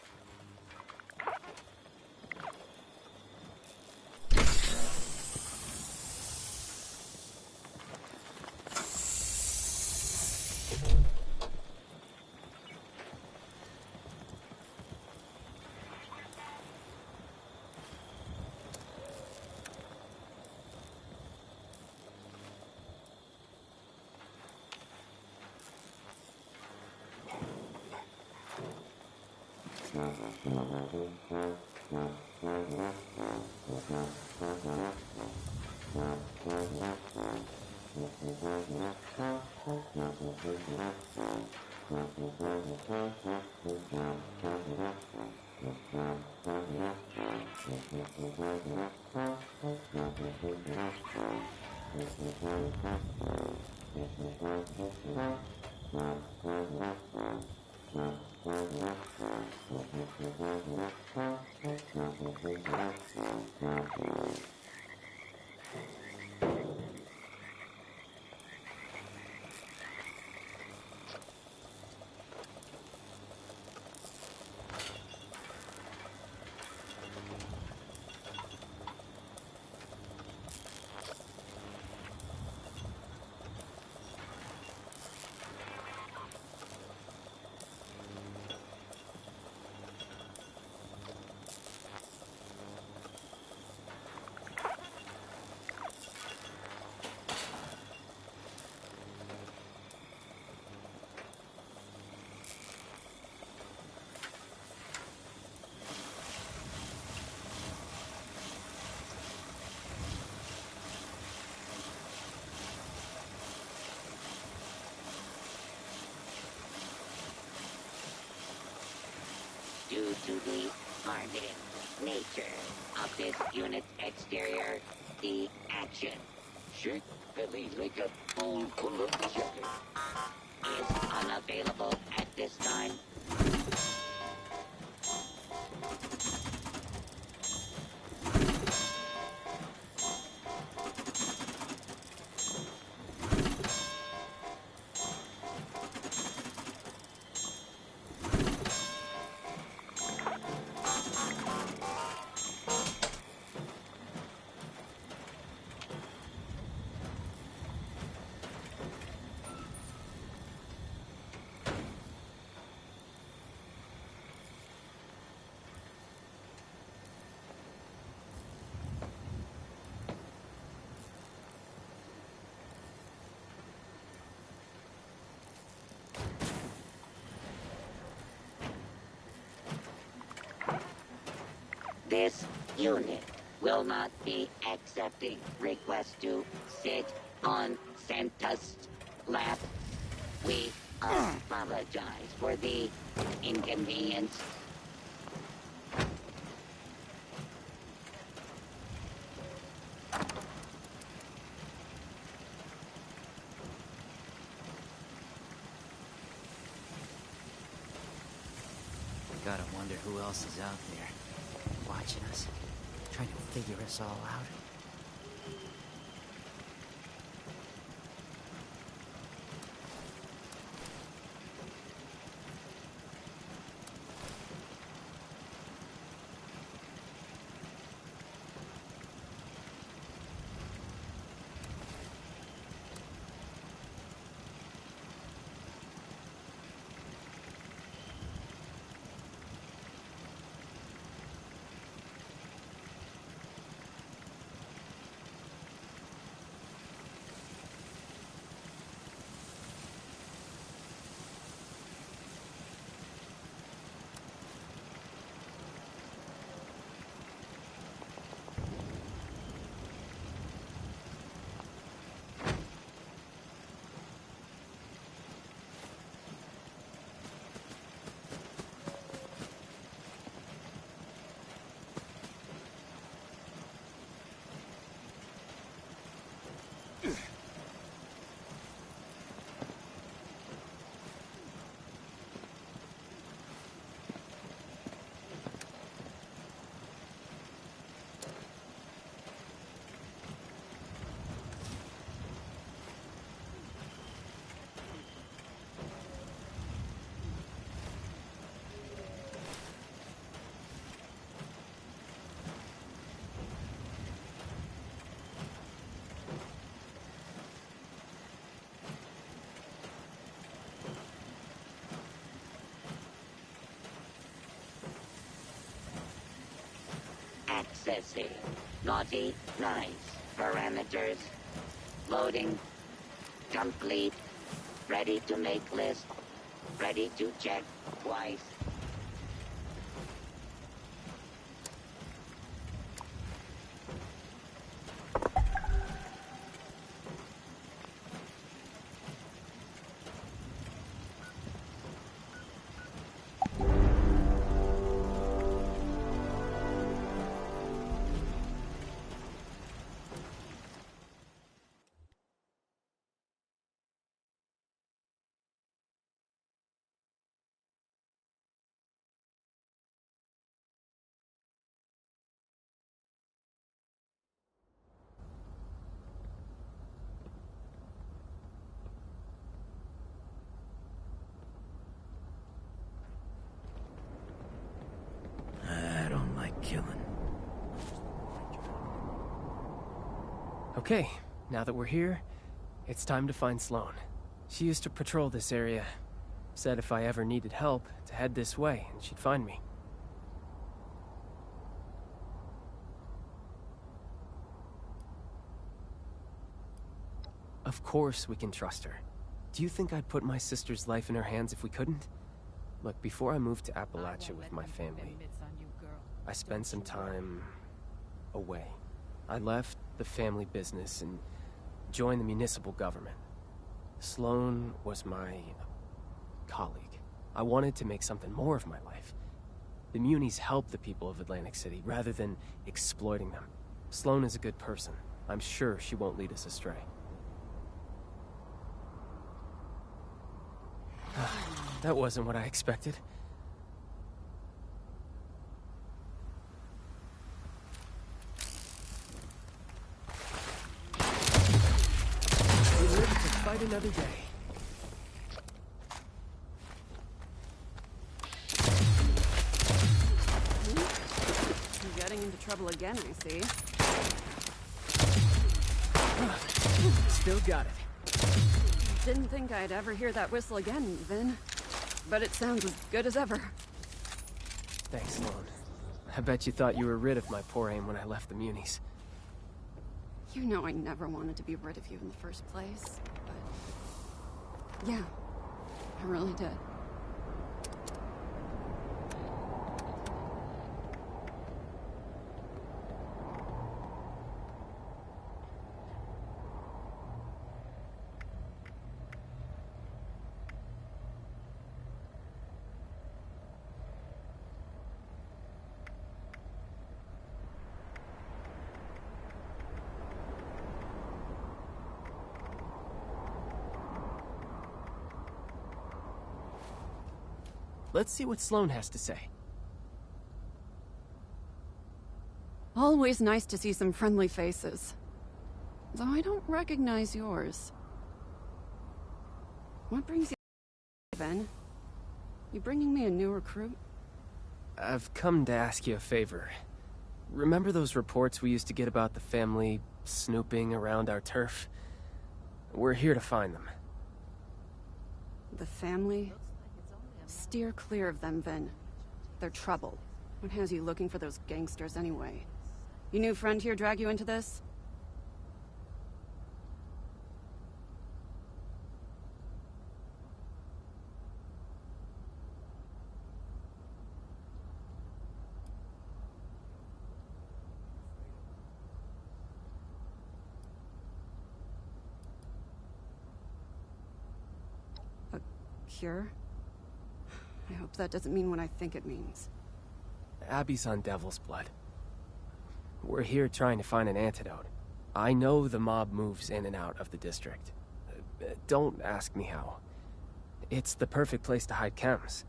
Due to the hardened nature of this unit's exterior, the action should believe like a full collection is unavailable at this time. This unit will not be accepting requests to sit on Santa's lap. We apologize for the inconvenience. Gotta wonder who else is out there, watching us, trying to figure us all out. Accessing. Naughty, nice. Parameters. Loading. Complete. Ready to make list. Ready to check twice. I don't like killing. Okay, now that we're here, it's time to find Sloane. She used to patrol this area. Said if I ever needed help, to head this way, and she'd find me. Of course we can trust her. Do you think I'd put my sister's life in her hands if we couldn't? Look, before I moved to Appalachia with my family, I spent some time away. I left the family business and joined the municipal government. Sloane was my colleague. I wanted to make something more of my life. The Munis help the people of Atlantic City rather than exploiting them. Sloane is a good person. I'm sure she won't lead us astray. That wasn't what I expected. We live to fight another day. You're getting into trouble again, I see. Still got it. Didn't think I'd ever hear that whistle again, Vin. But it sounds as good as ever. Thanks, Sloane. I bet you thought you were rid of my poor aim when I left the Munis. You know I never wanted to be rid of you in the first place, but... yeah, I really did. Let's see what Sloane has to say. Always nice to see some friendly faces. Though I don't recognize yours. What brings you, Ben? You bringing me a new recruit? I've come to ask you a favor. Remember those reports we used to get about the family snooping around our turf? We're here to find them. The family? Steer clear of them, Vin. They're trouble. What has you looking for those gangsters anyway? Your new friend here drag you into this? A cure? I hope that doesn't mean what I think it means. Abby's on Devil's Blood. We're here trying to find an antidote. I know the mob moves in and out of the district. Don't ask me how. It's the perfect place to hide chems.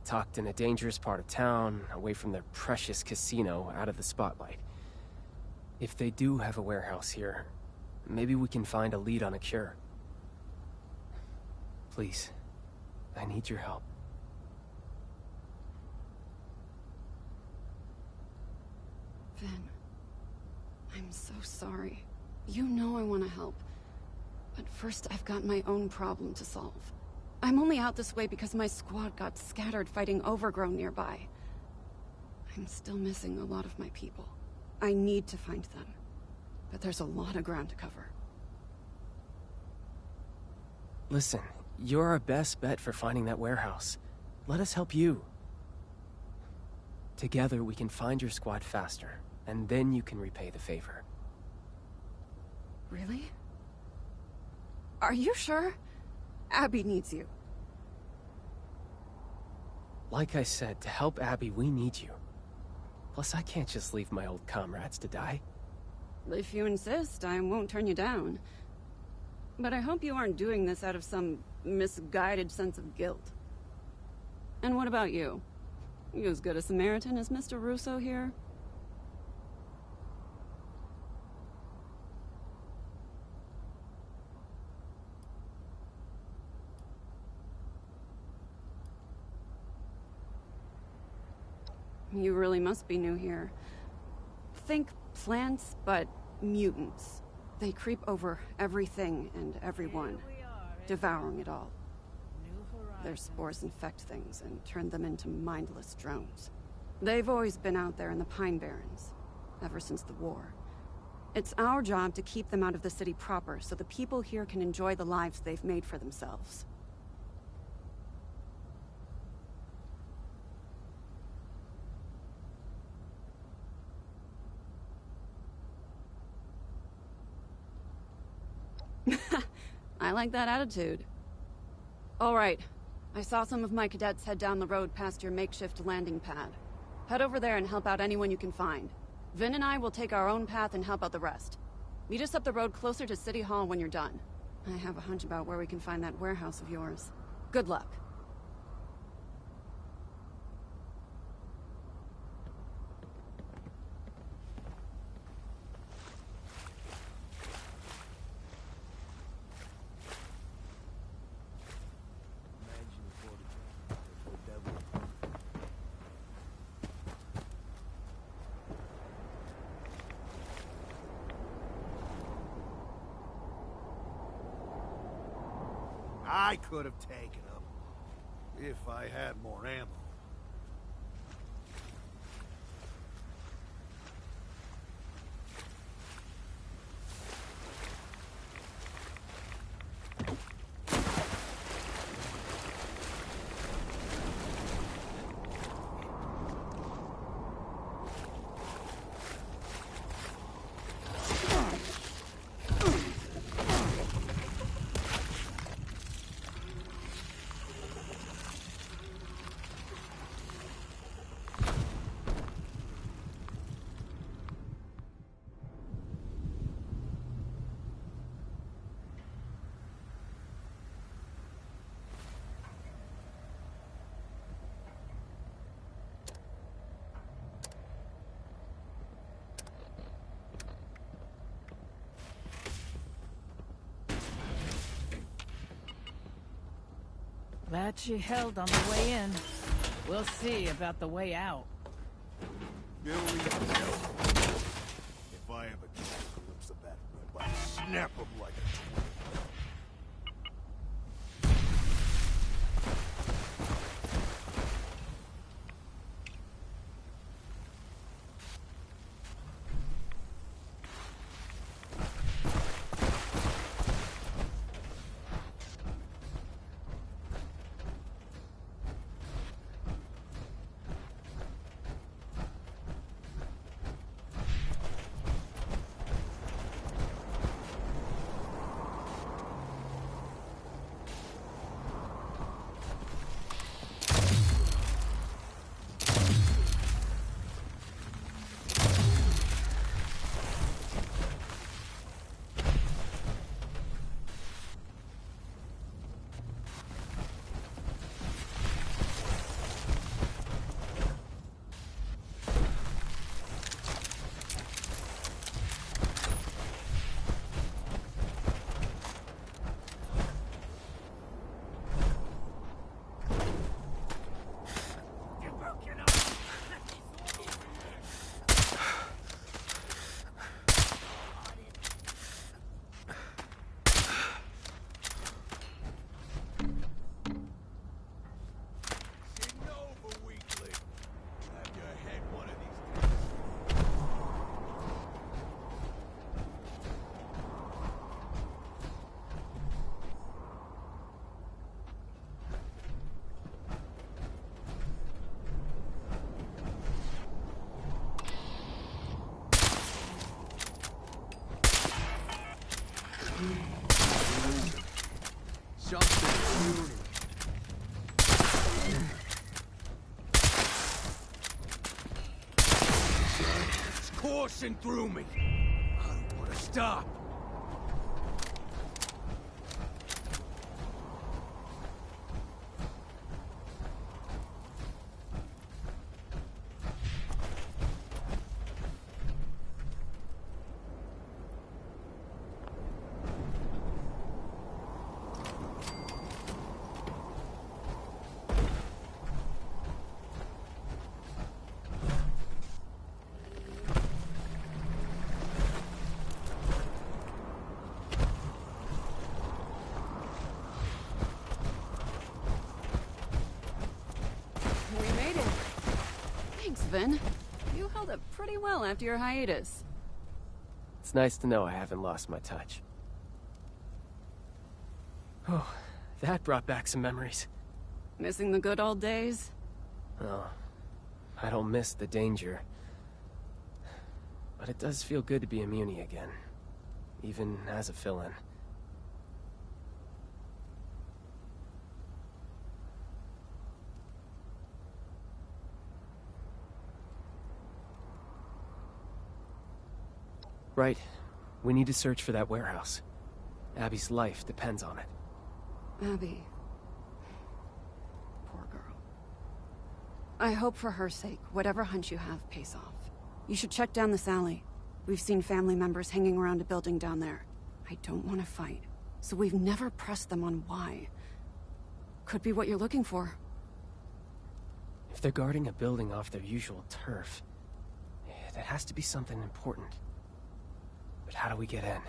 Tucked in a dangerous part of town, away from their precious casino, out of the spotlight. If they do have a warehouse here, maybe we can find a lead on a cure. Please, I need your help. Vin, I'm so sorry. You know I want to help. But first, I've got my own problem to solve. I'm only out this way because my squad got scattered fighting Overgrown nearby. I'm still missing a lot of my people. I need to find them. But there's a lot of ground to cover. Listen, you're our best bet for finding that warehouse. Let us help you. Together, we can find your squad faster, and then you can repay the favor. Really? Are you sure? Abby needs you. Like I said, to help Abby, we need you. Plus, I can't just leave my old comrades to die. If you insist, I won't turn you down. But I hope you aren't doing this out of some misguided sense of guilt. And what about you? You as good a Samaritan as Mr. Russo here? You really must be new here. Think plants, but mutants. They creep over everything and everyone, devouring it all. Their spores infect things and turn them into mindless drones. They've always been out there in the Pine Barrens, ever since the war. It's our job to keep them out of the city proper, so the people here can enjoy the lives they've made for themselves. I like that attitude. All right. I saw some of my cadets head down the road past your makeshift landing pad. Head over there and help out anyone you can find. Vin and I will take our own path and help out the rest. Meet us up the road closer to City Hall when you're done. I have a hunch about where we can find that warehouse of yours. Good luck. I could have taken him if I had more ammo. Glad she held on the way in. We'll see about the way out. Billy, if I ever catch a glimpse of that rip, I'll snap him like a twig. coursing through me. I don't want to stop. Vin. You held up pretty well after your hiatus. It's nice to know I haven't lost my touch. Oh, that brought back some memories. Missing the good old days? Oh, I don't miss the danger. But it does feel good to be a Muni again. Even as a fill-in. Right. We need to search for that warehouse. Abby's life depends on it. Abby. Poor girl. I hope for her sake, whatever hunch you have pays off. You should check down this alley. We've seen family members hanging around a building down there. I don't want to fight, so we've never pressed them on why. Could be what you're looking for. If they're guarding a building off their usual turf, that has to be something important. But how do we get in?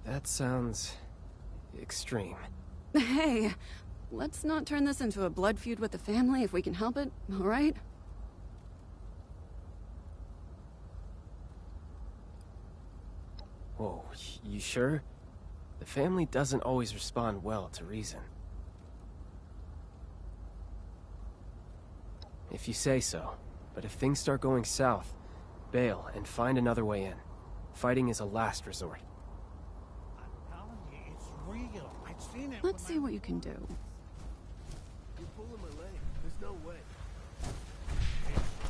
That sounds extreme. Hey, let's not turn this into a blood feud with the family if we can help it, all right? Whoa, you sure? The family doesn't always respond well to reason. If you say so. But if things start going south, bail and find another way in. Fighting is a last resort. It's real. I've seen it. Let's see what you can do. You're pulling my leg. There's no way.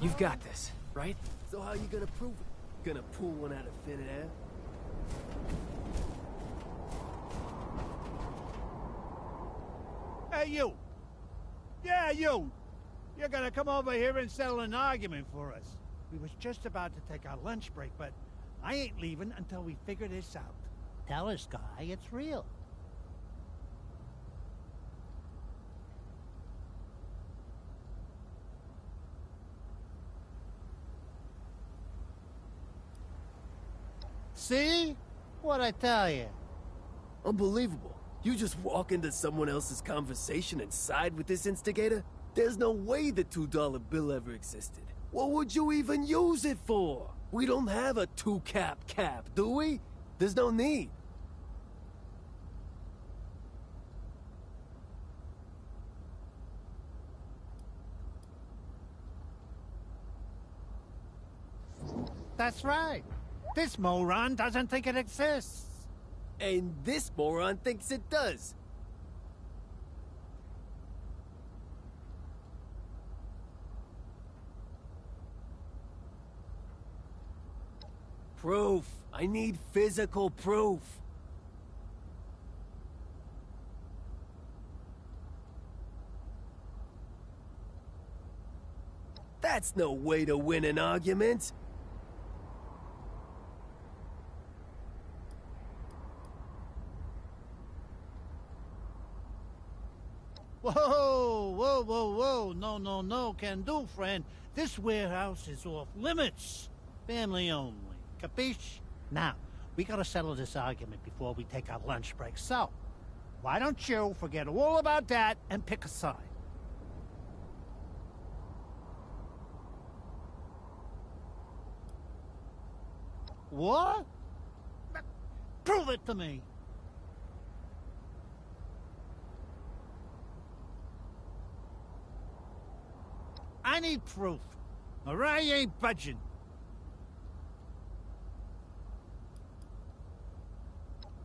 You've got this, right? So how you gonna prove it? Gonna pull one out of thin air? Hey, you! Yeah, you! You're gonna come over here and settle an argument for us. We was just about to take our lunch break, but I ain't leaving until we figure this out. Tell us, Guy, it's real. See? What'd I tell you? Unbelievable. You just walk into someone else's conversation and side with this instigator? There's no way the $2 bill ever existed. What would you even use it for? We don't have a 2-cap, do we? There's no need. That's right. This moron doesn't think it exists. And this moron thinks it does. Proof. I need physical proof. That's no way to win an argument. Whoa, whoa, whoa, whoa. No, no, no, can do, friend. This warehouse is off limits. Family only. Capiche? Now, we gotta settle this argument before we take our lunch break. So, why don't you forget all about that and pick a side? What? Prove it to me. I need proof. or I ain't budging.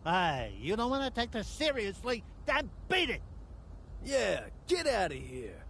Hey, you don't want to take this seriously? Then beat it! Yeah, get out of here.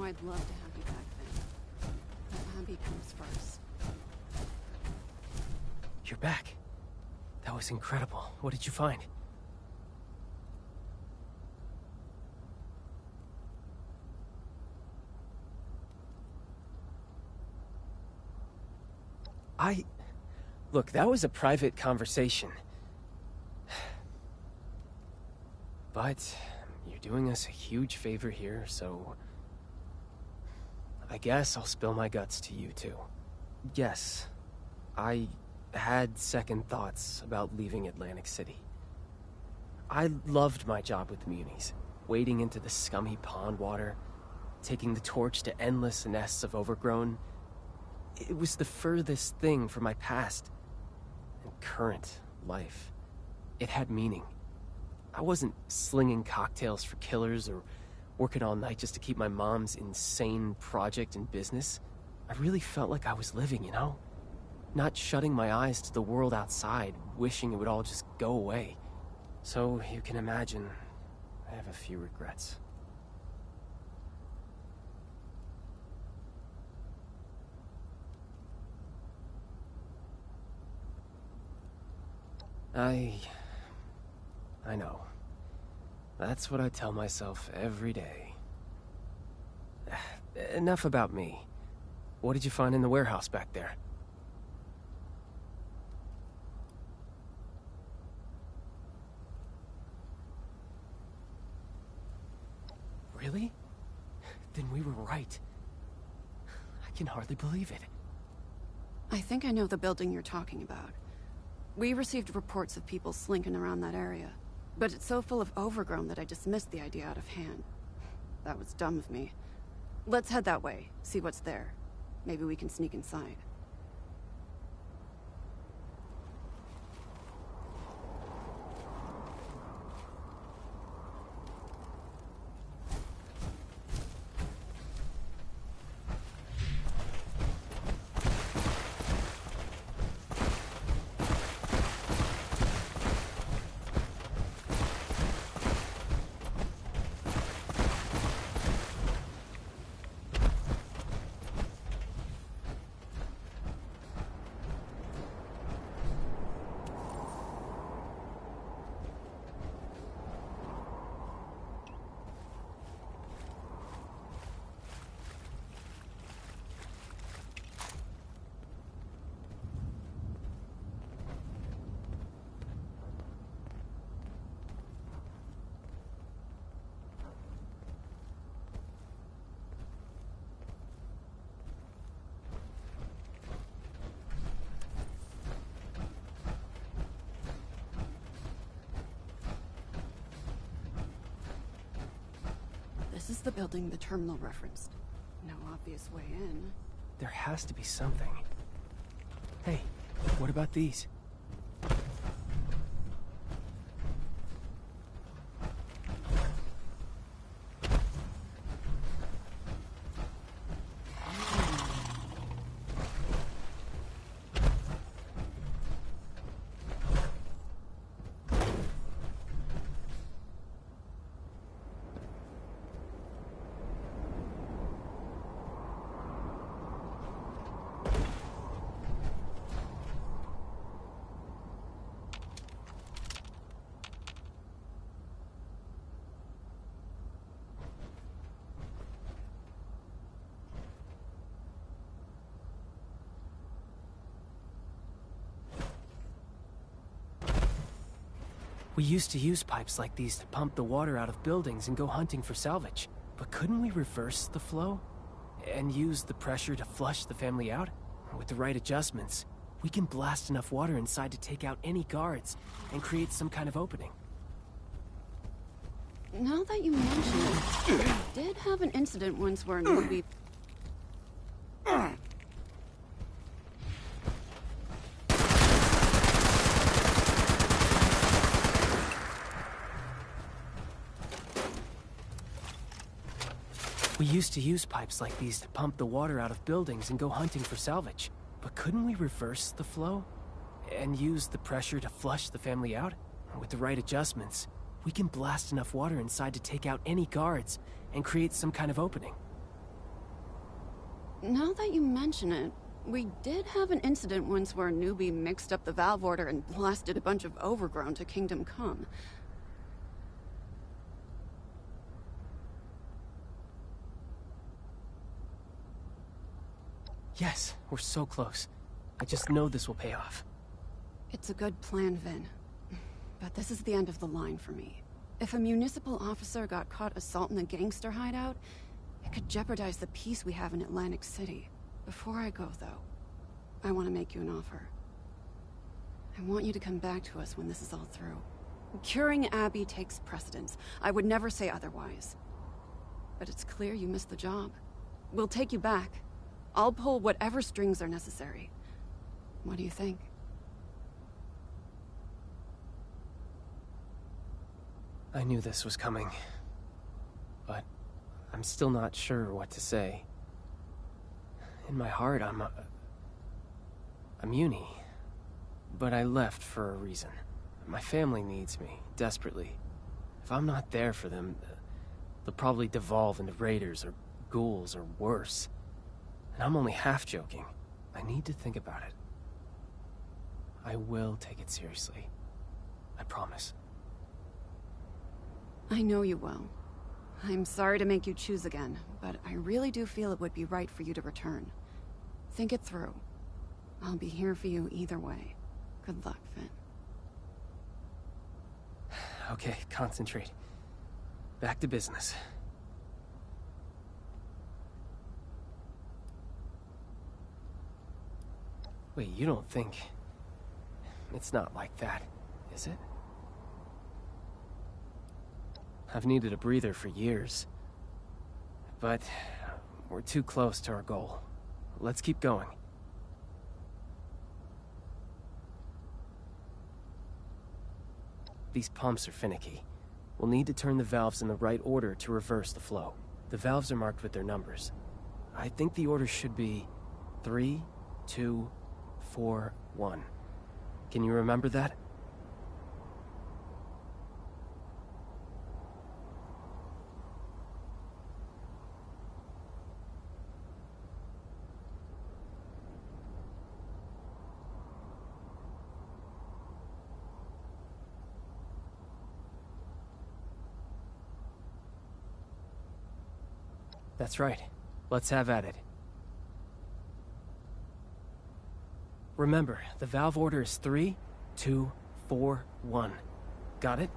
I'd love to have you back then. But Abby comes first. You're back. That was incredible. What did you find? Look, that was a private conversation. But you're doing us a huge favor here, so I guess I'll spill my guts to you too. Yes, I had second thoughts about leaving Atlantic City. I loved my job with the Munies, wading into the scummy pond water, taking the torch to endless nests of overgrown. It was the furthest thing from my past and current life. It had meaning. I wasn't slinging cocktails for killers or working all night just to keep my mom's insane project in business. I really felt like I was living, you know? Not shutting my eyes to the world outside, wishing it would all just go away. So you can imagine, I have a few regrets. I know. That's what I tell myself every day. Enough about me. What did you find in the warehouse back there? Really? Then we were right. I can hardly believe it. I think I know the building you're talking about. We received reports of people slinking around that area, but it's so full of overgrown that I dismissed the idea out of hand. That was dumb of me. Let's head that way, see what's there. Maybe we can sneak inside. This is the building the terminal referenced. No obvious way in. There has to be something. Hey, what about these? We used to use pipes like these to pump the water out of buildings and go hunting for salvage. But couldn't we reverse the flow? And use the pressure to flush the family out? With the right adjustments, we can blast enough water inside to take out any guards and create some kind of opening. Now that you mention it, I did have an incident once where a newbie... We used to use pipes like these to pump the water out of buildings and go hunting for salvage. But couldn't we reverse the flow? And use the pressure to flush the family out? With the right adjustments, we can blast enough water inside to take out any guards and create some kind of opening. Now that you mention it, we did have an incident once where a newbie mixed up the valve order and blasted a bunch of overgrown to Kingdom Come. Yes, we're so close. I just know this will pay off. It's a good plan, Vin. But this is the end of the line for me. If a municipal officer got caught assaulting a gangster hideout, it could jeopardize the peace we have in Atlantic City. Before I go, though, I want to make you an offer. I want you to come back to us when this is all through. Curing Abby takes precedence. I would never say otherwise. But it's clear you missed the job. We'll take you back. I'll pull whatever strings are necessary. What do you think? I knew this was coming. But I'm still not sure what to say. In my heart, I'm uni. But I left for a reason. My family needs me, desperately. If I'm not there for them, they'll probably devolve into raiders or ghouls or worse. And I'm only half joking. I need to think about it. I will take it seriously. I promise. I know you will. I'm sorry to make you choose again, but I really do feel it would be right for you to return. Think it through. I'll be here for you either way. Good luck, Finn. Okay, concentrate. Back to business. Wait, you don't think... It's not like that, is it? I've needed a breather for years. but we're too close to our goal. Let's keep going. These pumps are finicky. We'll need to turn the valves in the right order to reverse the flow. The valves are marked with their numbers. I think the order should be 3, 2, 4, 1. Can you remember that? That's right. Let's have at it. Remember, the valve order is 3, 2, 4, 1. Got it?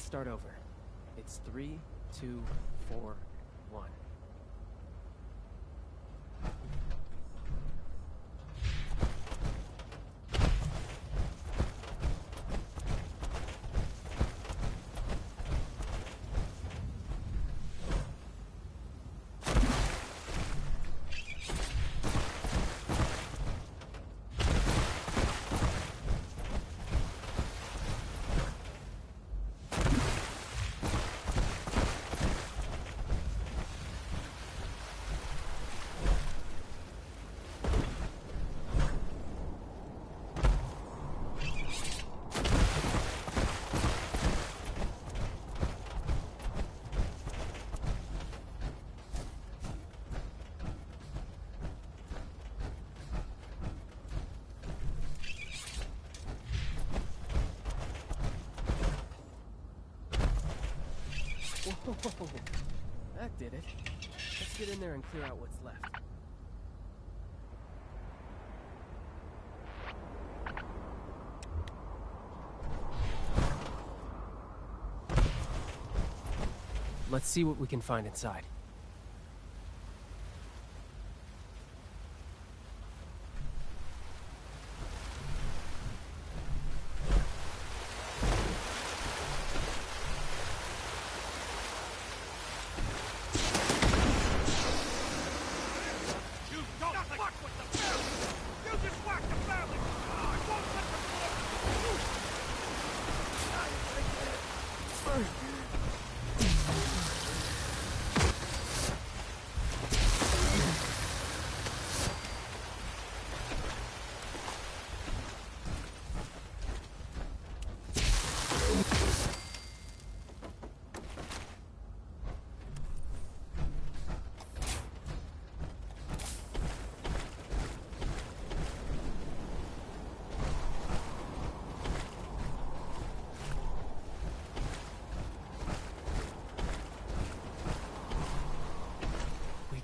Start over. It's 3, 2, 4, 1. Whoa, that did it. Let's get in there and clear out what's left. let's see what we can find inside.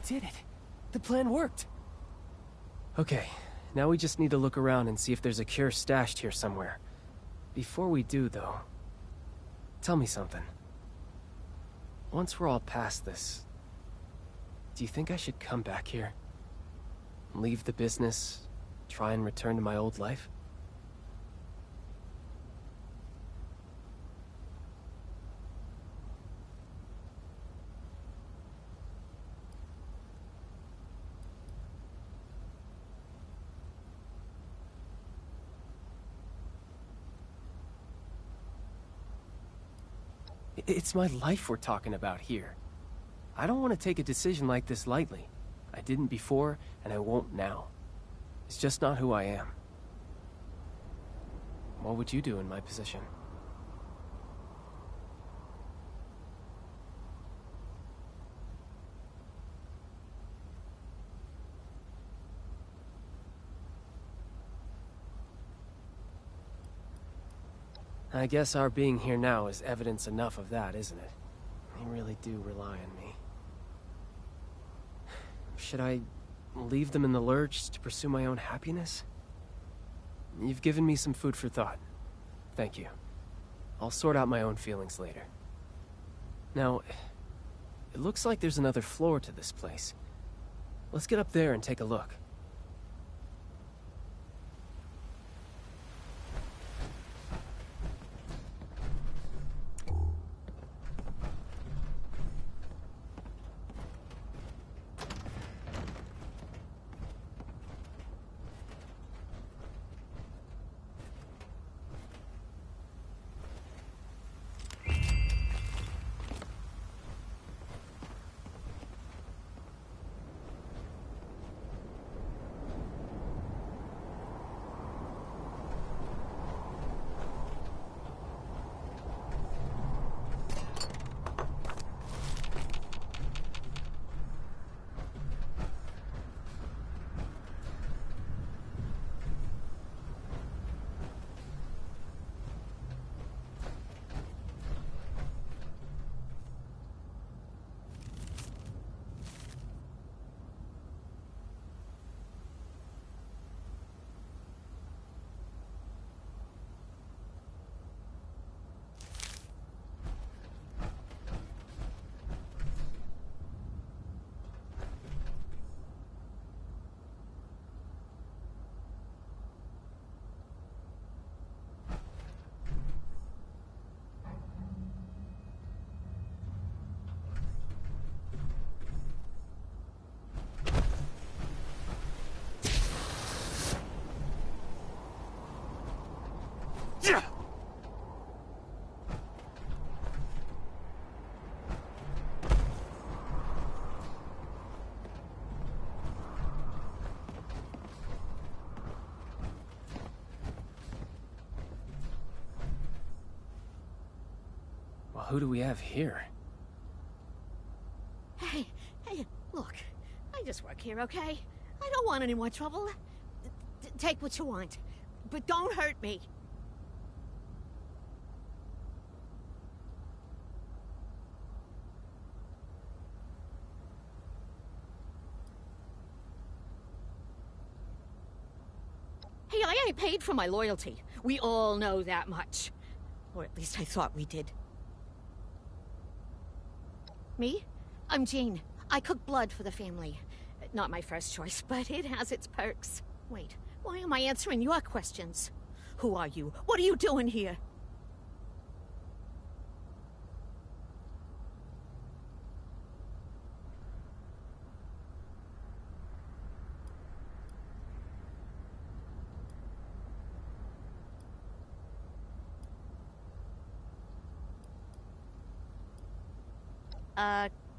Did it. The plan worked. Okay, now we just need to look around and see if there's a cure stashed here somewhere. Before we do, though, tell me something. Once we're all past this, do you think I should come back here? Leave the business, try and return to my old life? It's my life we're talking about here. I don't want to take a decision like this lightly. I didn't before, and I won't now. It's just not who I am. What would you do in my position? I guess our being here now is evidence enough of that, isn't it? They really do rely on me. Should I leave them in the lurch to pursue my own happiness? You've given me some food for thought. Thank you. I'll sort out my own feelings later. Now, it looks like there's another floor to this place. Let's get up there and take a look. Well, who do we have here? Hey, look. I just work here, okay? I don't want any more trouble. Take what you want, but don't hurt me. Hey, I ain't paid for my loyalty. We all know that much. Or at least I thought we did. Me? I'm Jane. I cook blood for the family. Not my first choice, but it has its perks. Wait, why am I answering your questions? Who are you? What are you doing here?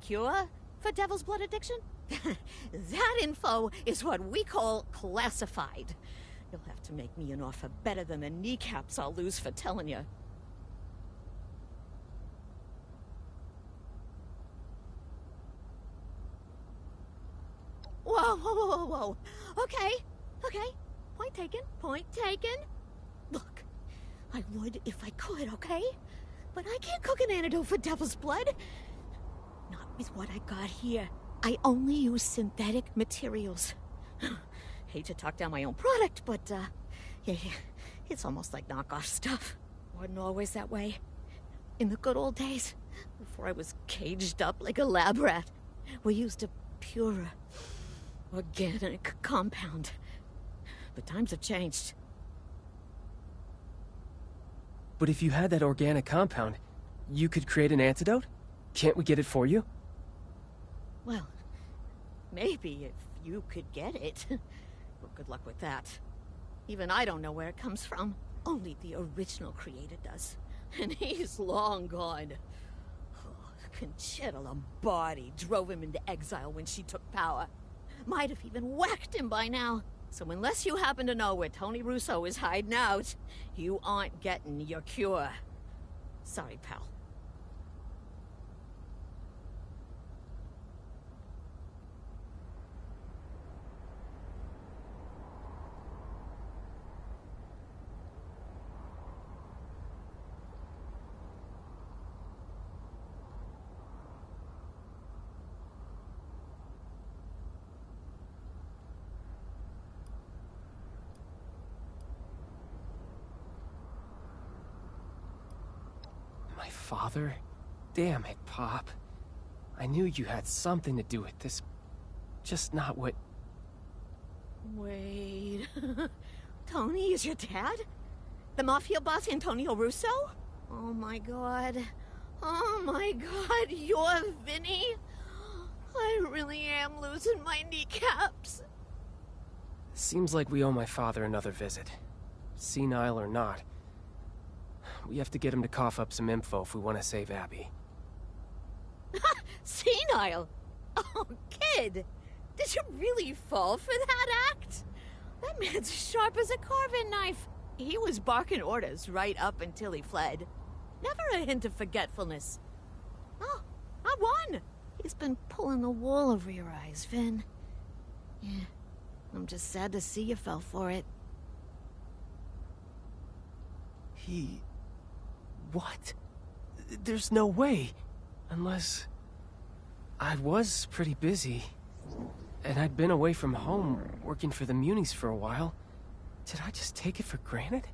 Cure for Devil's Blood addiction? That info is what we call classified. You'll have to make me an offer better than the kneecaps I'll lose for telling you. Whoa, whoa, whoa, whoa, whoa. Okay, okay. Point taken, point taken. Look, I would if I could, okay? But I can't cook an antidote for Devil's Blood. Not with what I got here. I only use synthetic materials. Hate to talk down my own product, but, yeah, it's almost like knockoff stuff. Wasn't always that way. In the good old days, before I was caged up like a lab rat, we used a purer, organic compound. But times have changed. But if you had that organic compound, you could create an antidote? Can't we get it for you? Well, maybe if you could get it. Well, good luck with that. Even I don't know where it comes from. Only the original creator does. And he's long gone. Oh, Conchita Lombardi drove him into exile when she took power. Might have even whacked him by now. So unless you happen to know where Tony Russo is hiding out, you aren't getting your cure. Sorry, pal. My father? Damn it, Pop. I knew you had something to do with this. Just not what... Wait... Tony is your dad? The mafia boss Antonio Russo? Oh my god. Oh my god, you're Vinny? I really am losing my kneecaps. Seems like we owe my father another visit. Senile or not. We have to get him to cough up some info if we want to save Abby. Senile? Oh, kid! Did you really fall for that act? That man's as sharp as a carving knife. He was barking orders right up until he fled. Never a hint of forgetfulness. Oh, I won! He's been pulling the wool over your eyes, Vin. Yeah, I'm just sad to see you fell for it. He... What? There's no way. Unless... I was pretty busy. And I'd been away from home, working for the Munis for a while. Did I just take it for granted?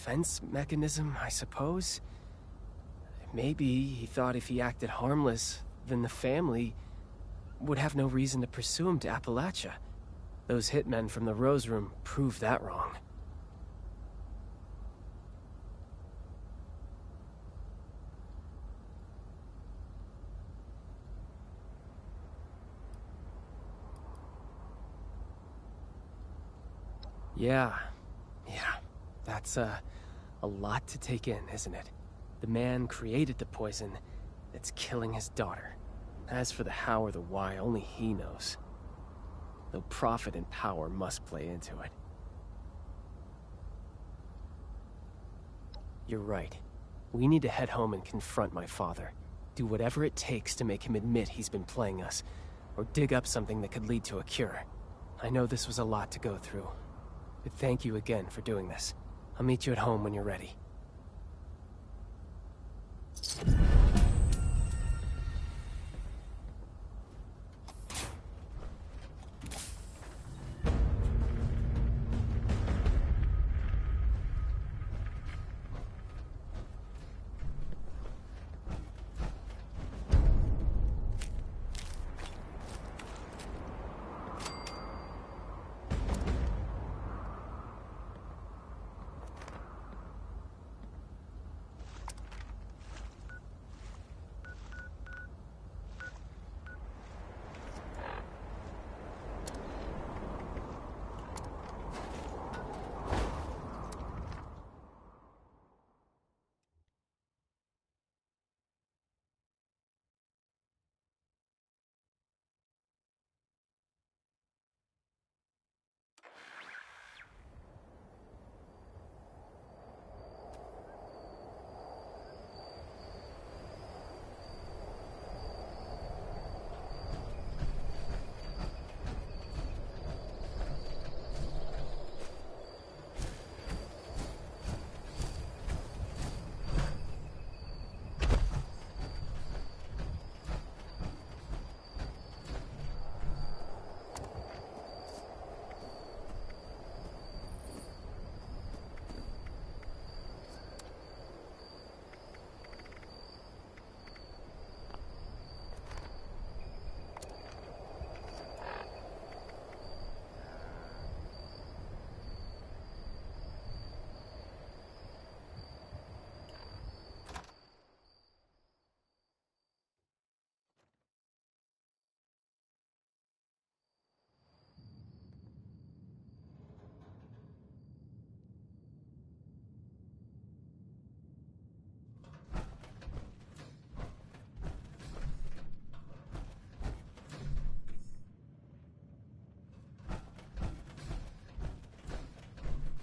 defense mechanism, I suppose. Maybe he thought if he acted harmless, then the family would have no reason to pursue him to Appalachia. Those hitmen from the Rose Room proved that wrong. Yeah. That's a lot to take in, isn't it? The man created the poison that's killing his daughter. As for the how or the why, only he knows. Though profit and power must play into it. You're right. We need to head home and confront my father. Do whatever it takes to make him admit he's been playing us, or dig up something that could lead to a cure. I know this was a lot to go through, but thank you again for doing this. I'll meet you at home when you're ready.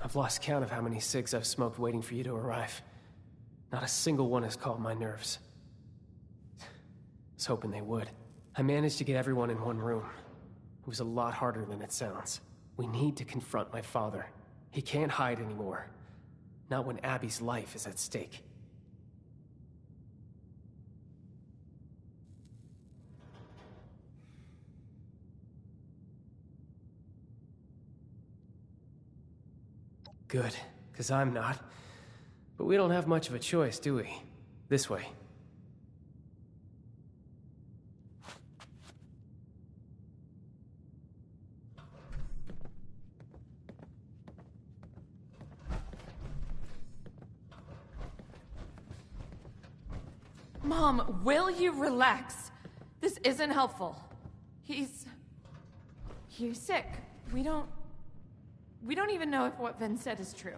I've lost count of how many cigs I've smoked waiting for you to arrive. Not a single one has calmed my nerves. I was hoping they would. I managed to get everyone in one room. It was a lot harder than it sounds. We need to confront my father. He can't hide anymore. Not when Abby's life is at stake. Good, because I'm not. But we don't have much of a choice, do we? This way. Mom, will you relax? This isn't helpful. He's sick. We don't even know if what Vin said is true.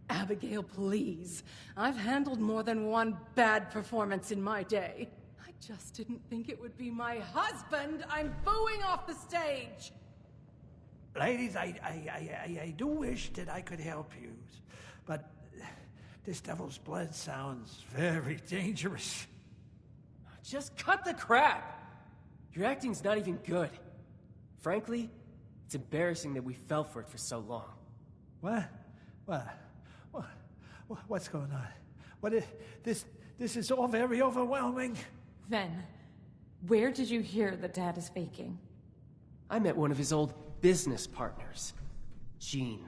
Abigail, please. I've handled more than one bad performance in my day. I just didn't think it would be my husband I'm booing off the stage. Ladies, I do wish that I could help you, but this devil's blood sounds very dangerous. Just cut the crap! Your acting's not even good. Frankly, it's embarrassing that we fell for it for so long. What's going on? This is all very overwhelming. Ven, where did you hear that Dad is faking? I met one of his old business partners, Jean.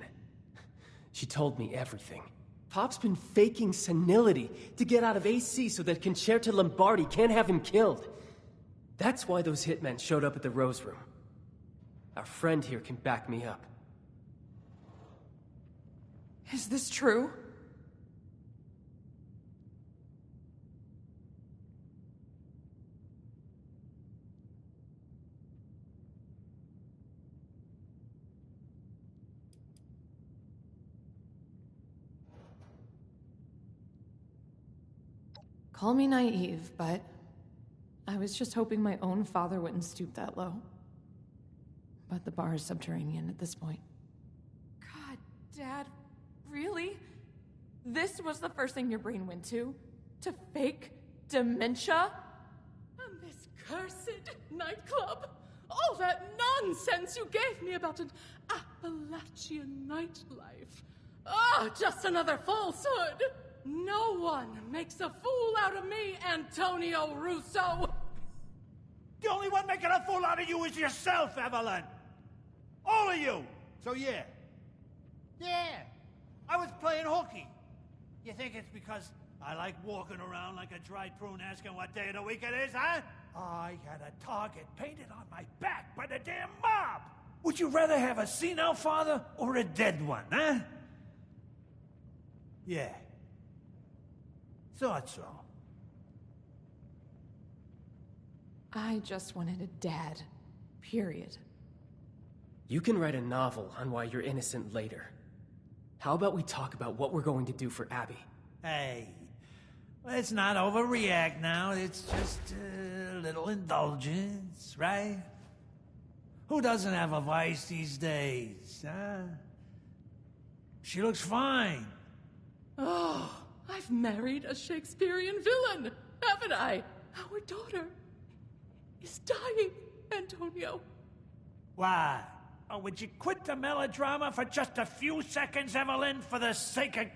She told me everything. Pop's been faking senility to get out of AC so that Concerta Lombardi can't have him killed. That's why those hitmen showed up at the Rose Room. Our friend here can back me up. Is this true? Call me naive, but I was just hoping my own father wouldn't stoop that low. But the bar is subterranean at this point. God, Dad, really? This was the first thing your brain went to? To fake dementia? And this cursed nightclub? All that nonsense you gave me about an Appalachian nightlife. Ah, just another falsehood! No one makes a fool out of me, Antonio Russo! The only one making a fool out of you is yourself, Evelyn! All of you! So yeah. Yeah, I was playing hooky. You think it's because I like walking around like a dried prune asking what day of the week it is, huh? I had a target painted on my back by the damn mob! Would you rather have a senile father or a dead one, huh? Yeah. Thought so. I just wanted a dad. Period. You can write a novel on why you're innocent later. How about we talk about what we're going to do for Abby? Hey, let's not overreact now. It's just a little indulgence, right? Who doesn't have a vice these days, huh? She looks fine. Oh, I've married a Shakespearean villain, haven't I? Our daughter is dying, Antonio. Why? Oh, would you quit the melodrama for just a few seconds, Evelyn, for the sake of...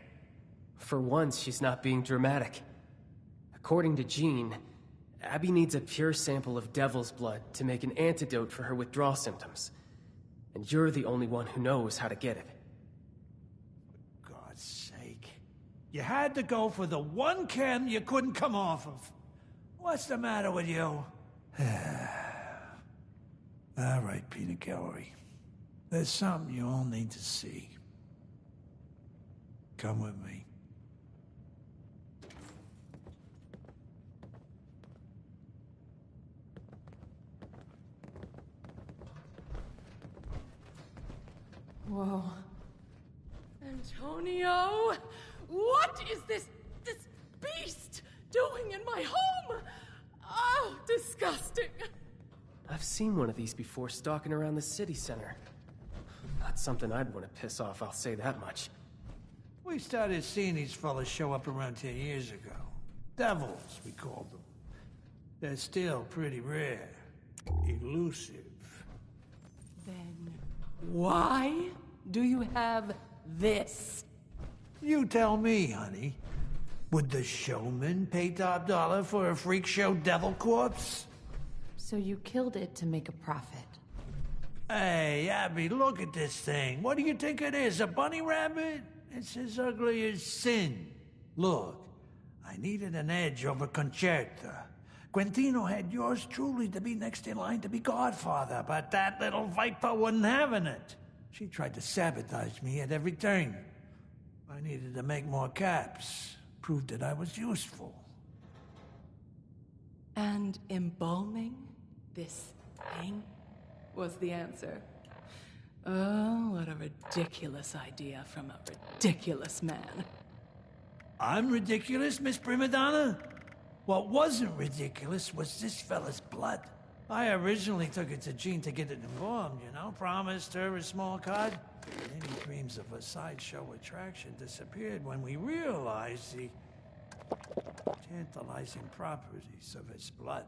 For once, she's not being dramatic. According to Jean, Abby needs a pure sample of devil's blood to make an antidote for her withdrawal symptoms. And you're the only one who knows how to get it. For God's sake. You had to go for the one chem you couldn't come off of. What's the matter with you? All right, Peter Gallery. There's something you all need to see. Come with me. Whoa. Antonio! What is this beast doing in my home? Oh, disgusting. I've seen one of these before stalking around the city center. Not something I'd want to piss off, I'll say that much. We started seeing these fellas show up around 10 years ago. Devils, we called them. They're still pretty rare. Elusive. Then why do you have this? You tell me, honey. Would the showman pay top dollar for a freak show devil corpse? So you killed it to make a profit. Hey, Abby, look at this thing. What do you think it is, a bunny rabbit? It's as ugly as sin. Look, I needed an edge over Concerta. Quintino had yours truly to be next in line to be godfather, but that little viper wasn't having it. She tried to sabotage me at every turn. I needed to make more caps, prove that I was useful. And embalming this thing was the answer. Oh, what a ridiculous idea from a ridiculous man. I'm ridiculous, Miss Primadonna? What wasn't ridiculous was this fella's blood. I originally took it to Jean to get it embalmed, you know, promised her a small card. Any dreams of a sideshow attraction disappeared when we realized the tantalizing properties of its blood.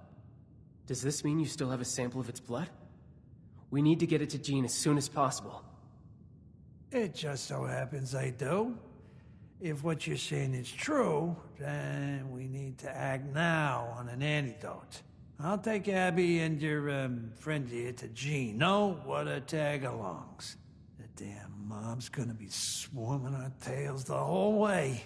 Does this mean you still have a sample of its blood? We need to get it to Jean as soon as possible. It just so happens I do. If what you're saying is true, then we need to act now on an antidote. I'll take Abby and your friend here to Jean. No, what a tag-alongs. The damn mob's gonna be swarming our tails the whole way.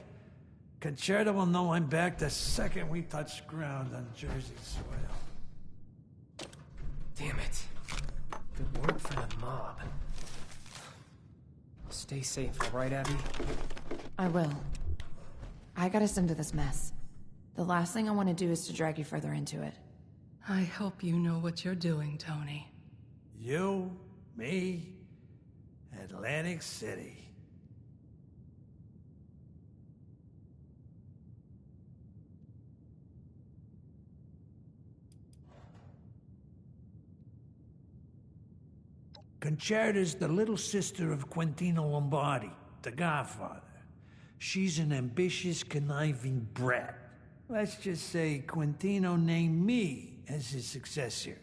Concerta will know I'm back the second we touch ground on Jersey soil. Damn it. Good work for the mob. Stay safe, all right, Abby? I will. I got us into this mess. The last thing I want to do is to drag you further into it. I hope you know what you're doing, Tony. You, me, Atlantic City. Concerta's the little sister of Quintino Lombardi, the Godfather. She's an ambitious, conniving brat. Let's just say Quintino named me as his successor,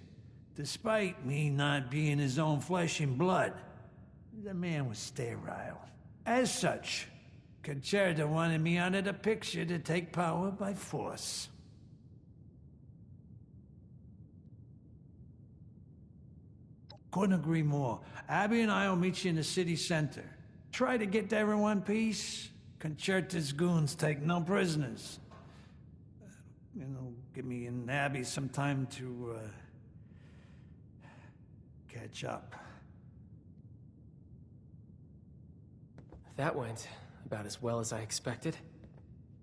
despite me not being his own flesh and blood. The man was sterile. As such, Concerta wanted me out of the picture to take power by force. Couldn't agree more. Abby and I'll meet you in the city center. Try to get there in one piece. Concerta's goons take no prisoners. Give me and Abby some time to, catch up. That went about as well as I expected.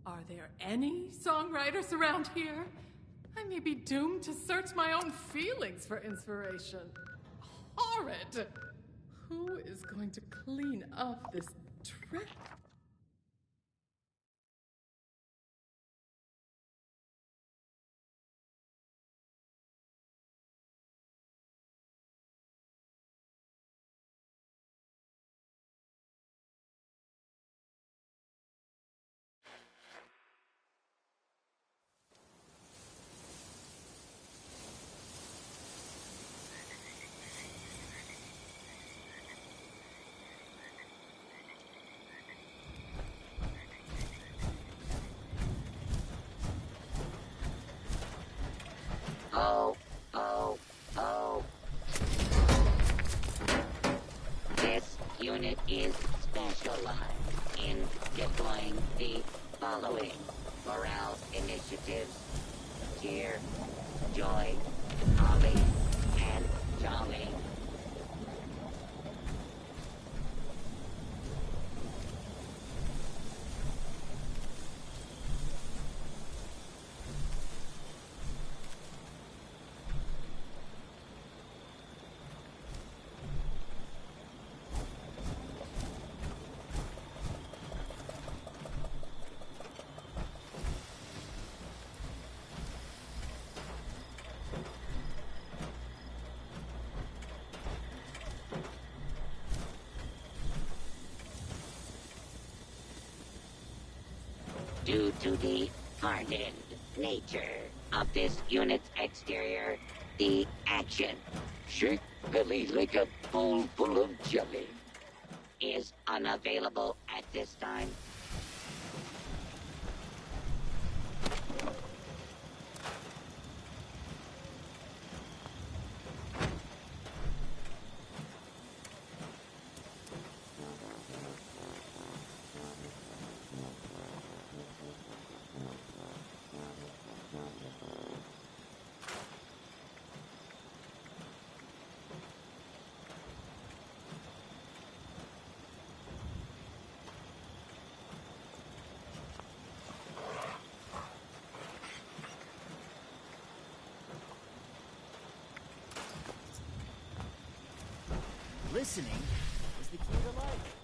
Are there any songwriters around here? I may be doomed to search my own feelings for inspiration. Horrid! Who is going to clean up this trap? This unit is specialized in deploying the following morale initiatives: cheer, joy, holly, and jolly. Due to the hardened nature of this unit's exterior, the action, shake belly like a bowl full of jelly, is unavailable at this time. Listening is the key to life.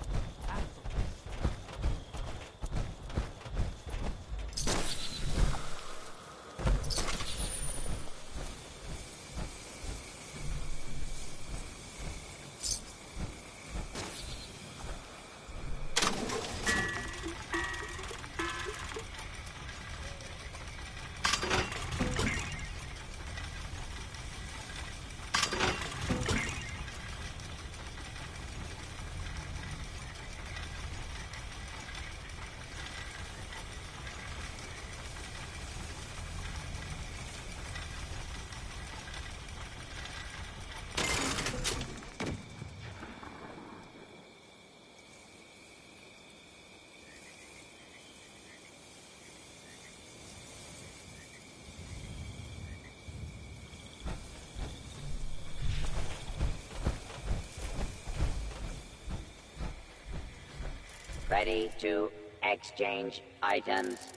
Ready to exchange items.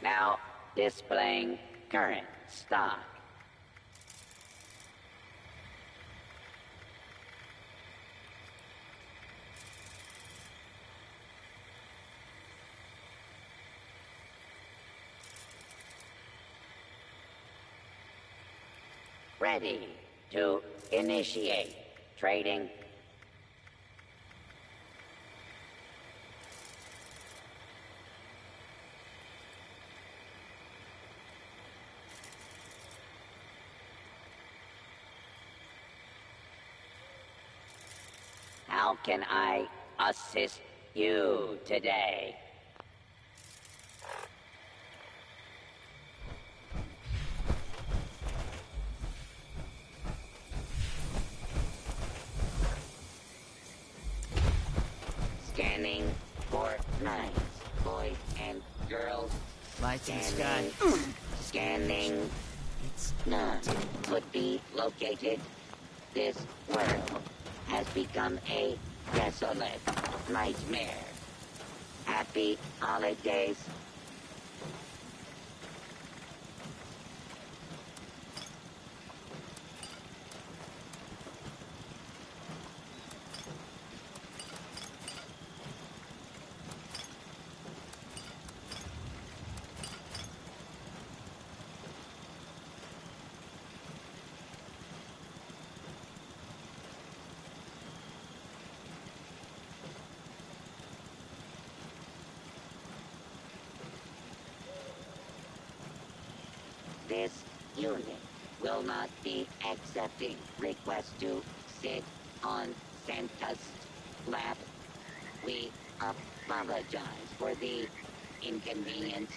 Now displaying current stock. Ready to initiate trading. How can I assist you today? Scanning for knives, boys and girls. Lights in the sky. Scanning. None could be located. This world has become a desolate nightmare. Happy holidays. This unit will not be accepting requests to sit on Santa's lap. We apologize for the inconvenience.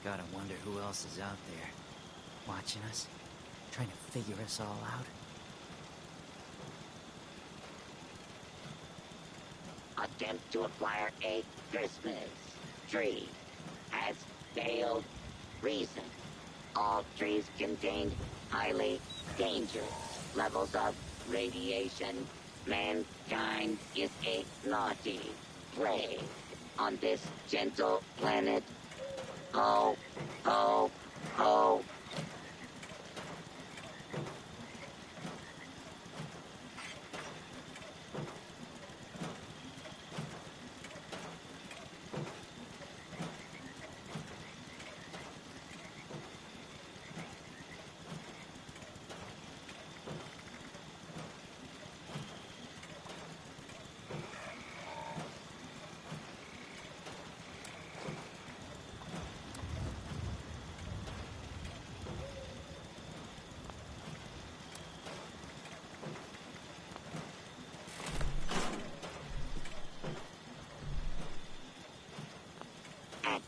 Gotta wonder who else is out there, watching us, trying to figure us all out. Attempt to acquire a Christmas tree has failed. Reason: all trees contained highly dangerous levels of radiation. Mankind is a naughty plague on this gentle planet. Ho, ho, ho.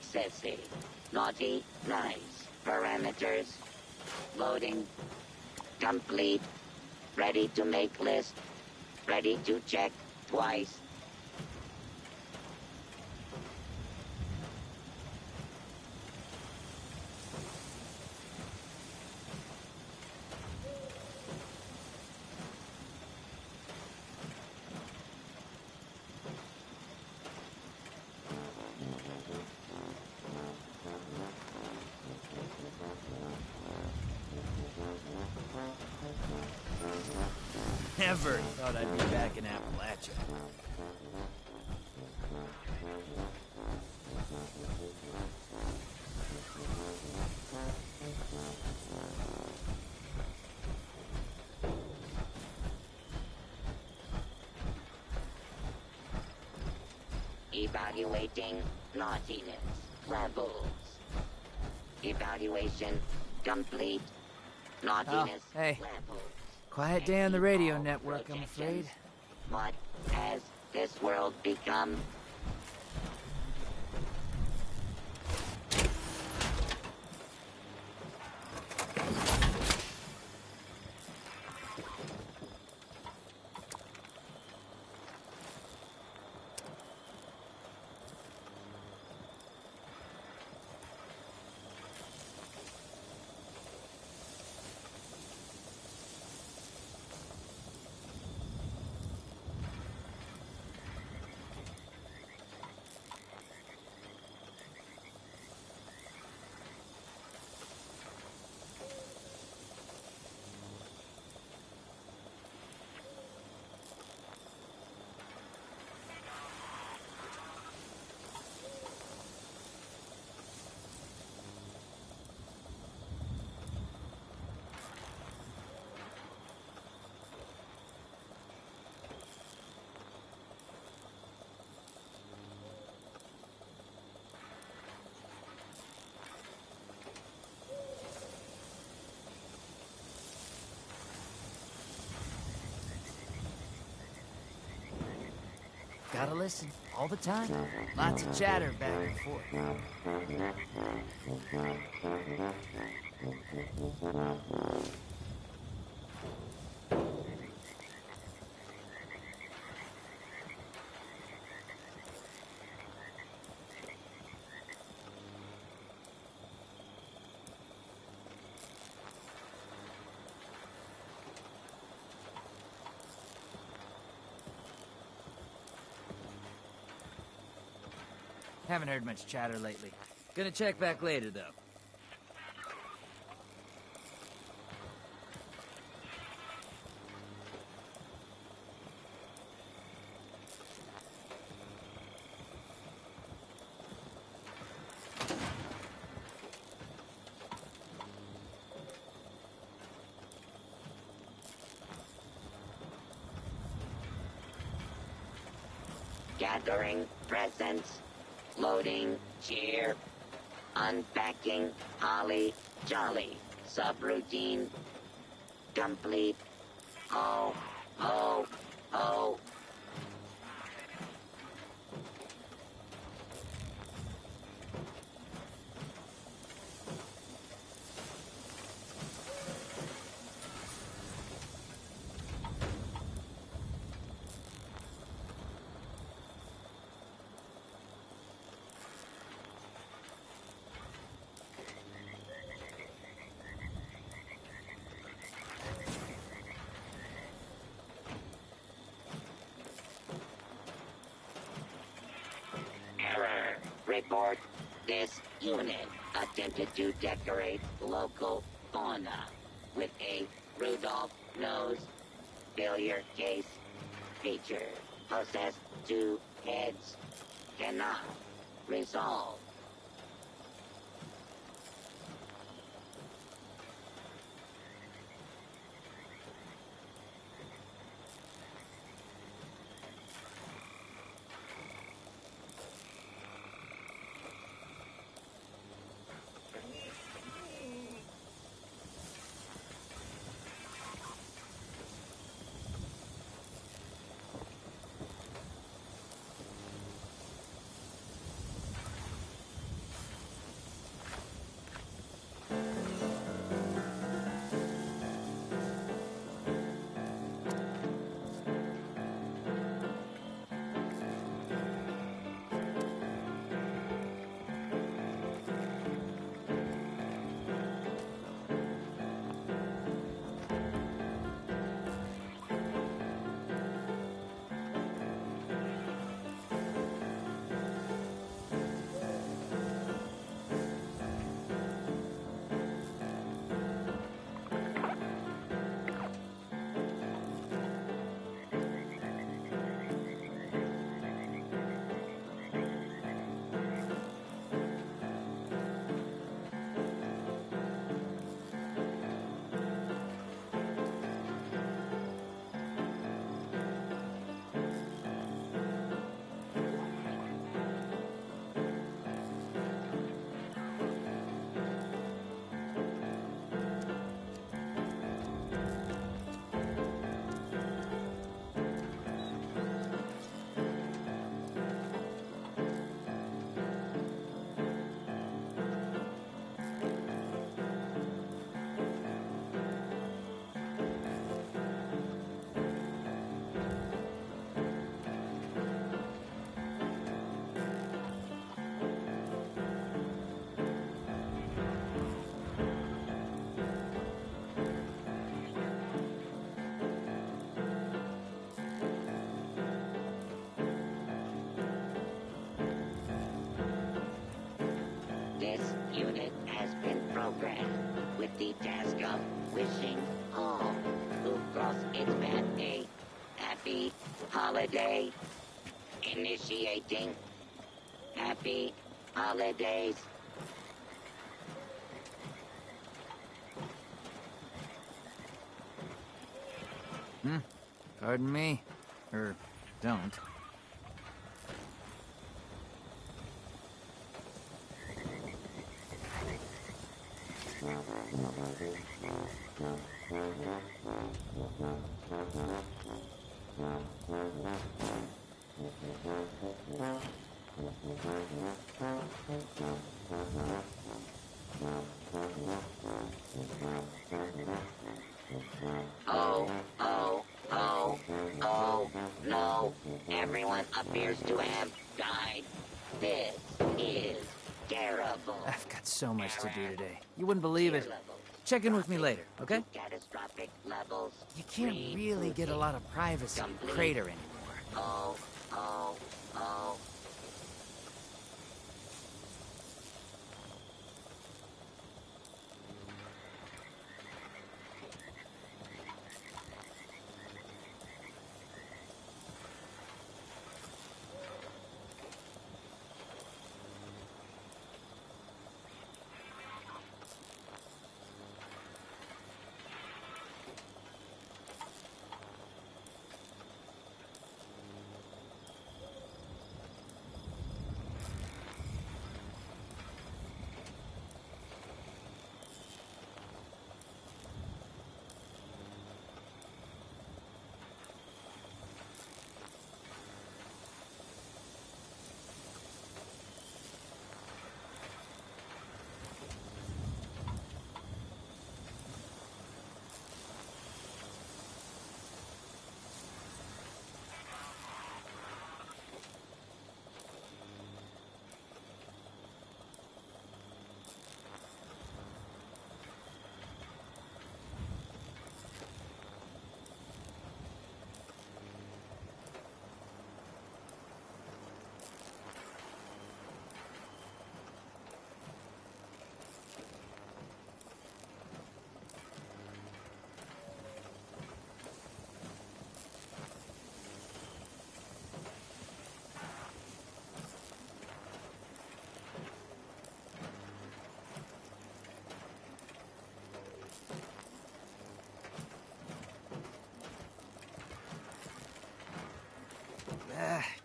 Accessing. Naughty, nice. Parameters. Loading. Complete. Ready to make list. Ready to check twice. Never thought I'd be back in Appalachia. Evaluating naughtiness levels. Evaluation complete. Naughtiness hey. levels. Quiet day on the radio network, I'm afraid. What has this world become? Gotta listen all the time. Lots of chatter back and forth. Haven't heard much chatter lately. Gonna check back later, though. Gathering presents. Loading, cheer, unpacking, holly, jolly, subroutine, complete, oh, oh, oh. Report, this unit attempted to decorate local fauna with a Rudolph nose failure case feature. Possessed 2 heads. Cannot resolve. the task of wishing all who cross its path a happy holiday. Initiating happy holidays. Pardon me. Or don't. Oh, no. Everyone appears to have died. This is terrible. I've got so much to do today. You wouldn't believe it. Check in with me later, okay? Catastrophic levels. You can't really get a lot of privacy in the crater anymore. Oh.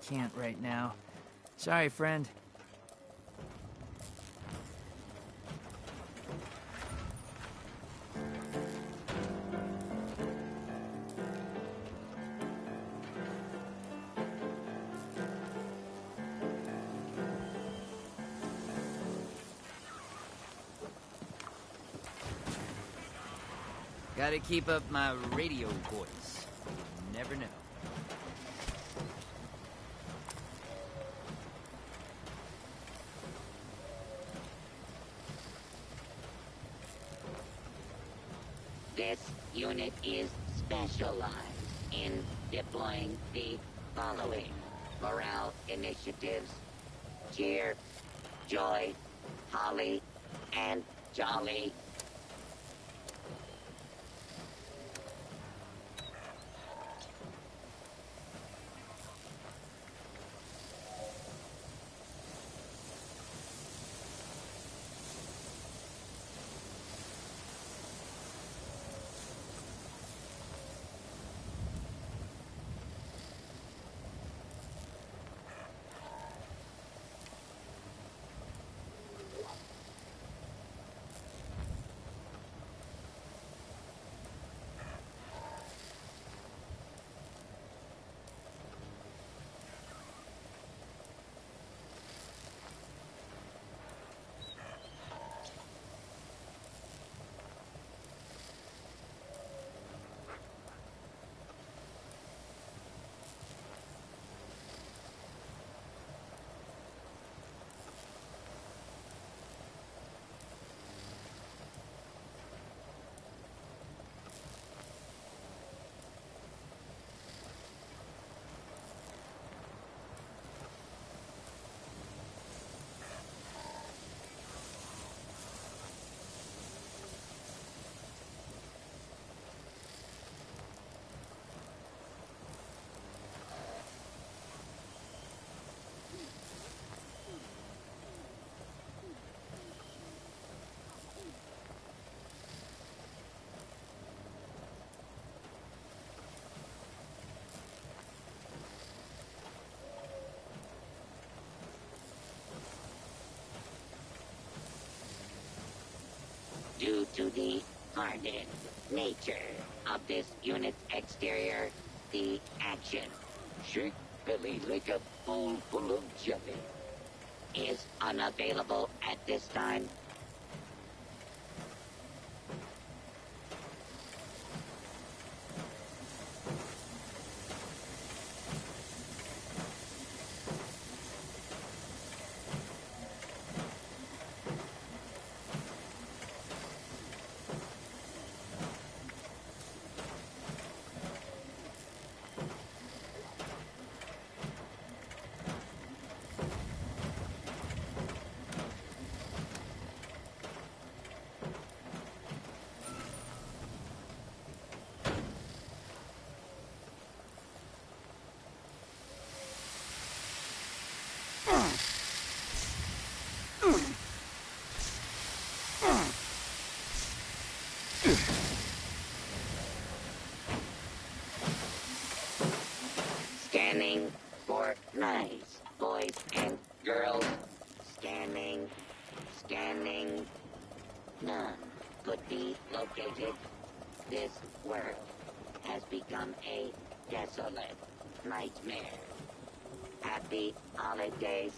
Can't right now. Sorry, friend. Gotta keep up my radio voice. You never know. This unit is specialized in deploying the following morale initiatives: cheer, joy, holly, and jolly. Due to the hardened nature of this unit's exterior, the action, shake Billy like a bowl full of jelly, is unavailable at this time. Scanning for knives, boys and girls. Scanning, scanning. None could be located. This world has become a desolate nightmare. Happy holidays.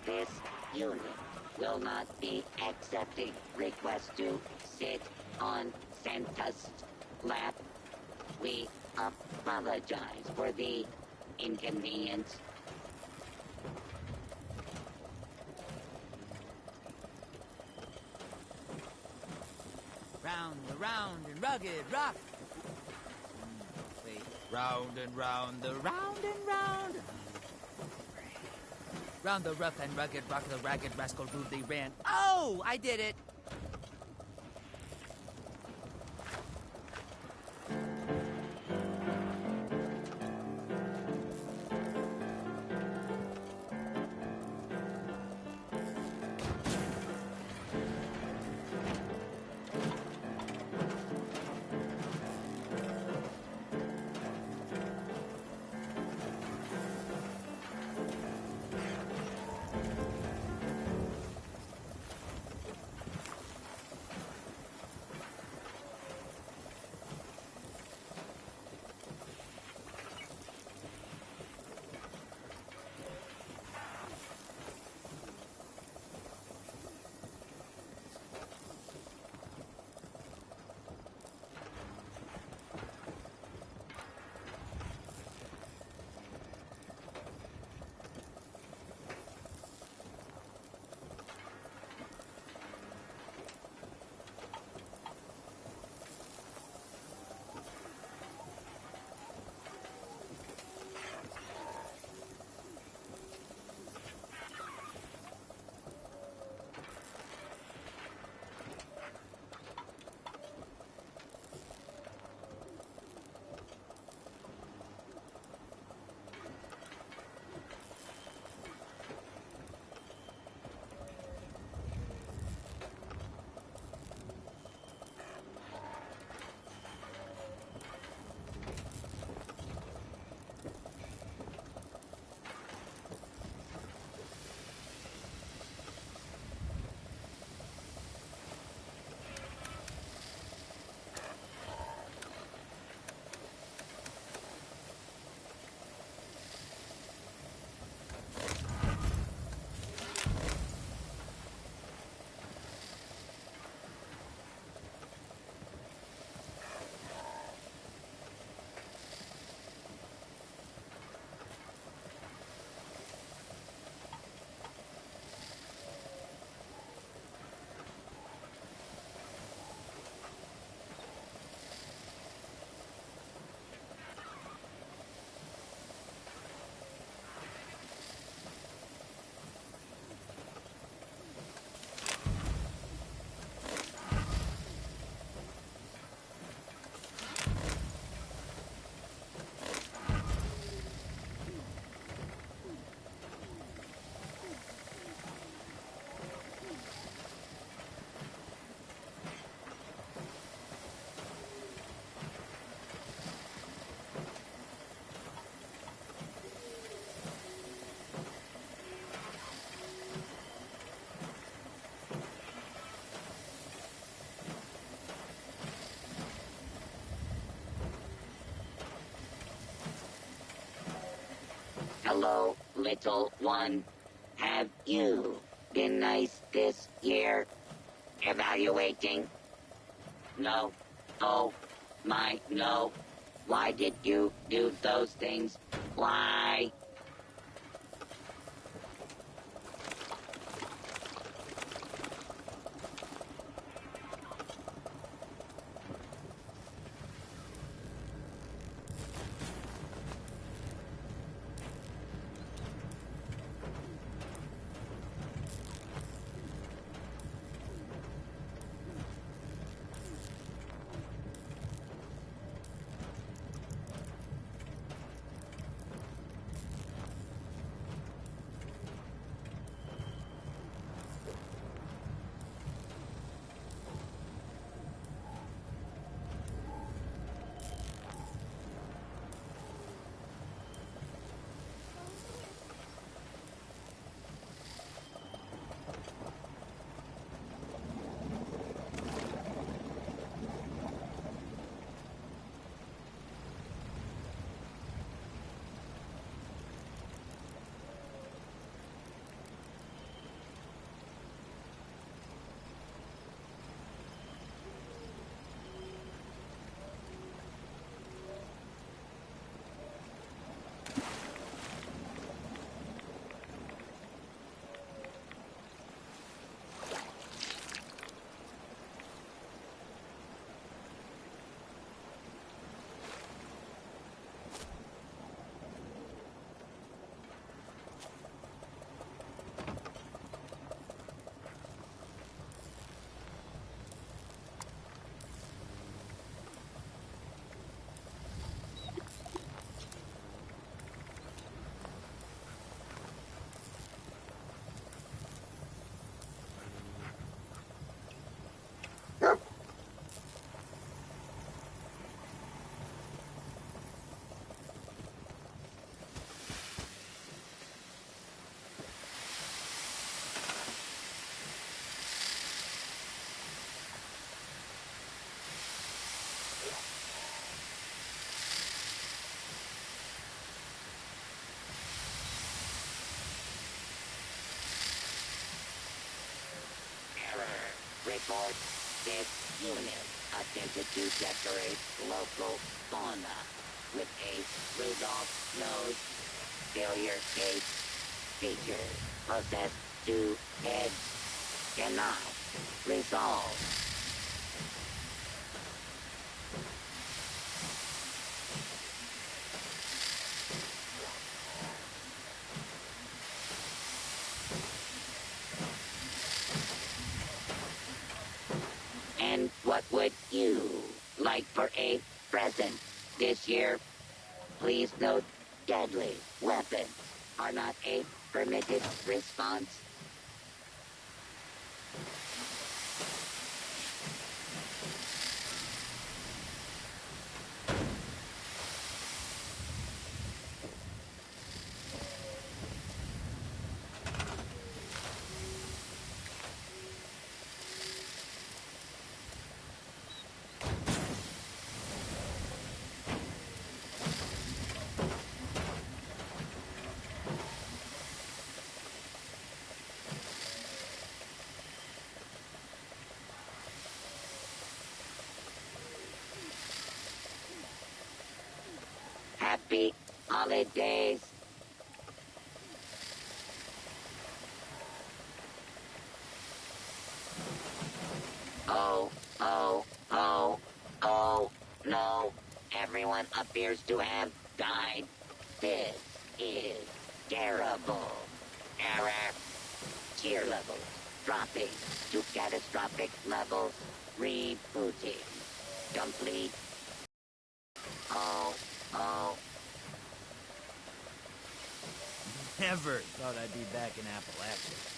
This unit will not be accepting requests to sit on Santa's lap. We apologize for the inconvenience. Round and rugged rock. Wait, round and round the round and round. Round the rough and rugged rock, the ragged rascal rudely ran. Oh, I did it! Hello, little one. Have you been nice this year? Evaluating? No. Oh, my, no. Why did you do those things? Why? Report. This unit attempted to decorate local fauna with a Rudolph nose. Failure case. Feature. Possessed 2 heads. Cannot. Resolve. And what would you like for a present this year? Please note, deadly weapons are not a permitted response. Happy holidays. Oh, oh, oh, oh, no. Everyone appears to have died. This is terrible. Error. Cheer levels dropping to catastrophic levels. Rebooting. Complete. Oh, oh. Never thought I'd be back in Appalachia.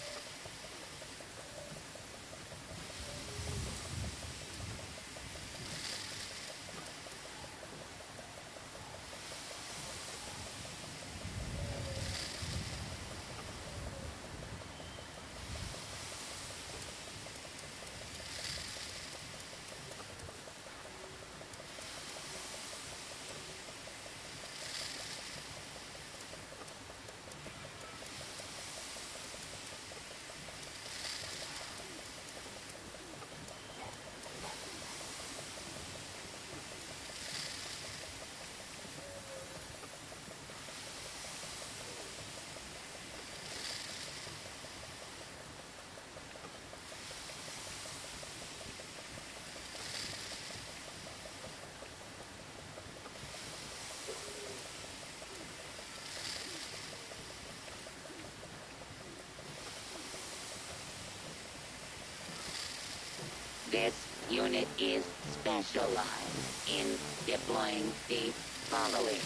unit is specialized in deploying the following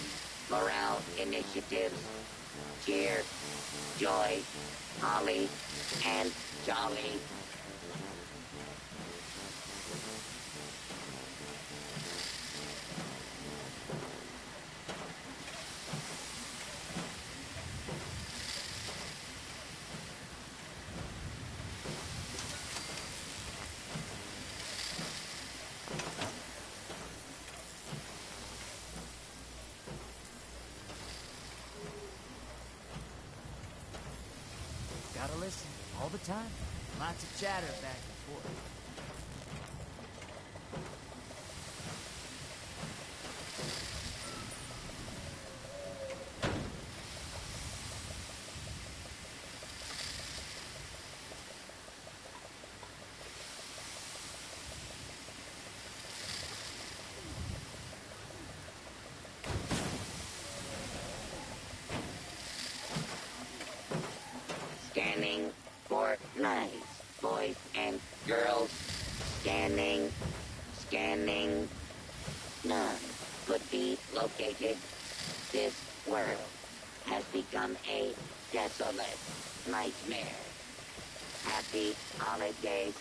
morale initiatives: cheer, joy, holly, and jolly. Gotta listen all the time. Lots of chatter back and forth. Scanning for nice boys and girls. Scanning. Scanning. None could be located. This world has become a desolate nightmare. Happy holidays.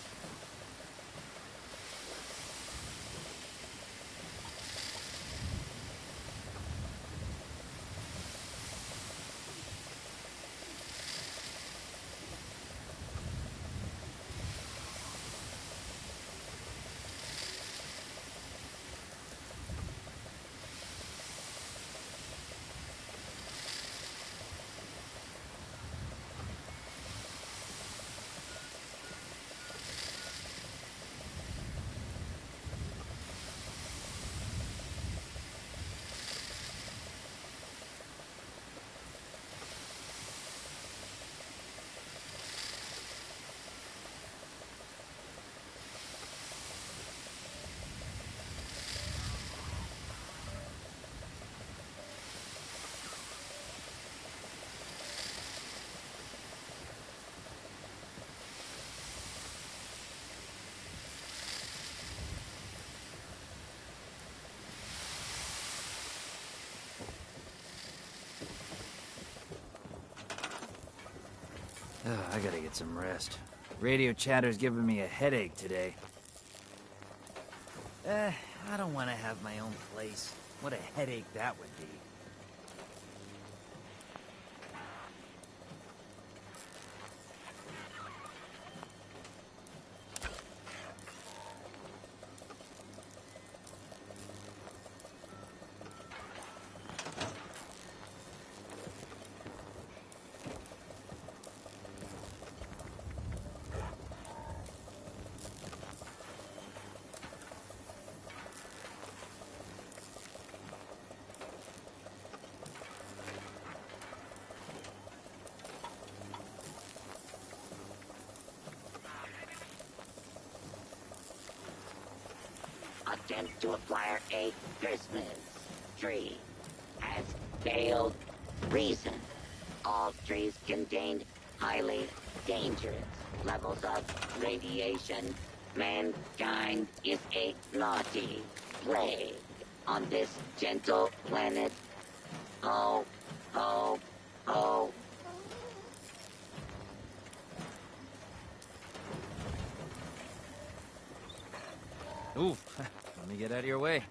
I gotta get some rest. Radio chatter's giving me a headache today. I don't want to have my own place. What a headache that would be. Attempt to acquire a Christmas tree has failed. Reason: all trees contained highly dangerous levels of radiation. Mankind is a naughty plague on this gentle planet. Ho, ho, ho. Ooh, let me get out of your way.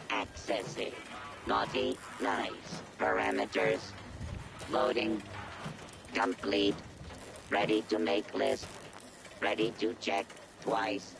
Accessing. Naughty, nice. Parameters. Loading. Complete. Ready to make list. Ready to check twice.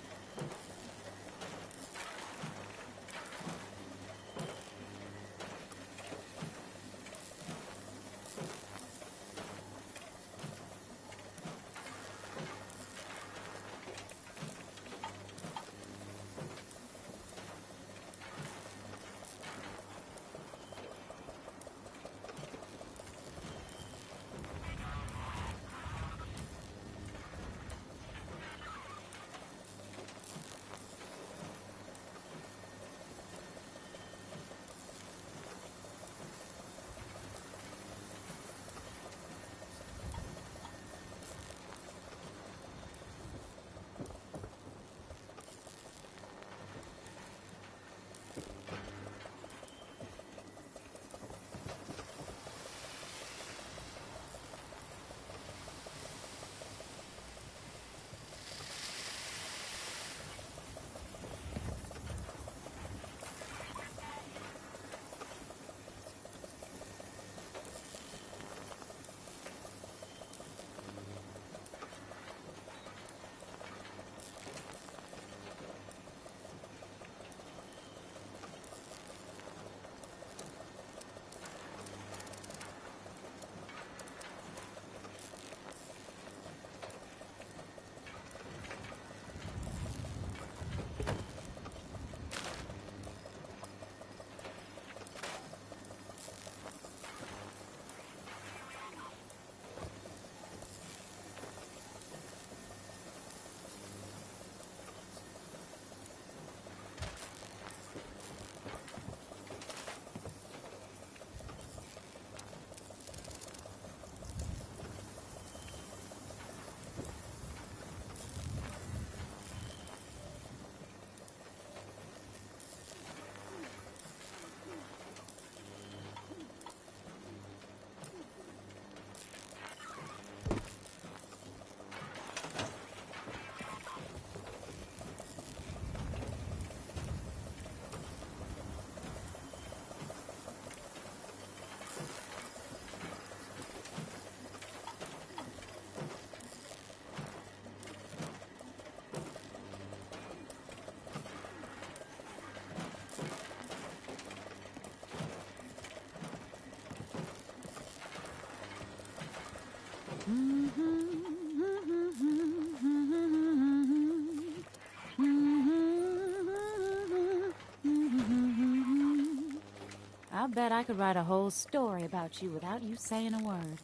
I bet I could write a whole story about you without you saying a word.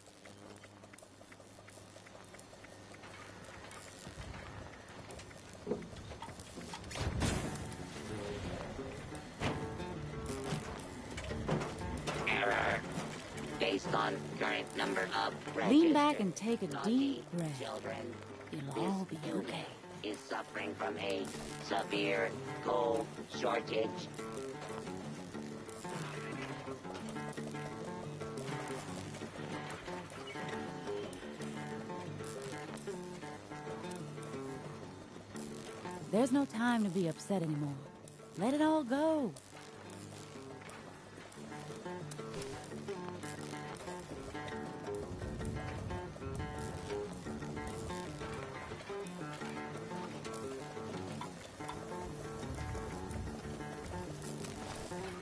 Error. Based on current number of Lean back registered and take a naughty deep breath. children, It'll all be okay. is suffering from a severe coal shortage. There's no time to be upset anymore. Let it all go.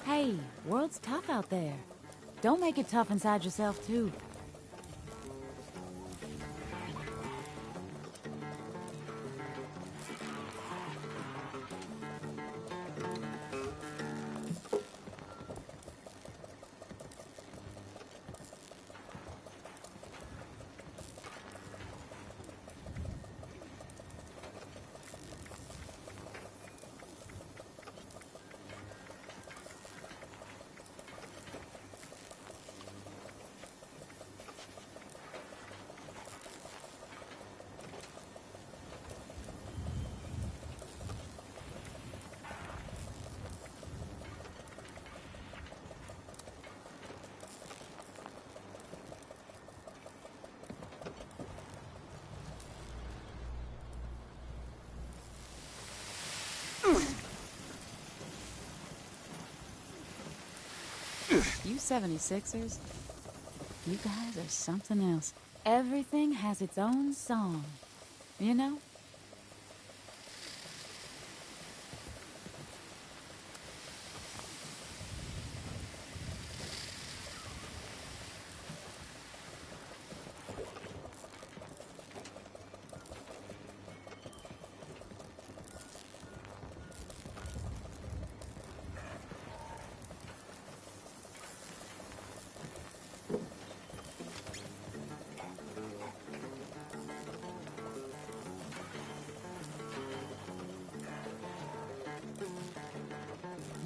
Hey, world's tough out there. Don't make it tough inside yourself, too. You 76ers, you guys are something else. Everything has its own song, you know?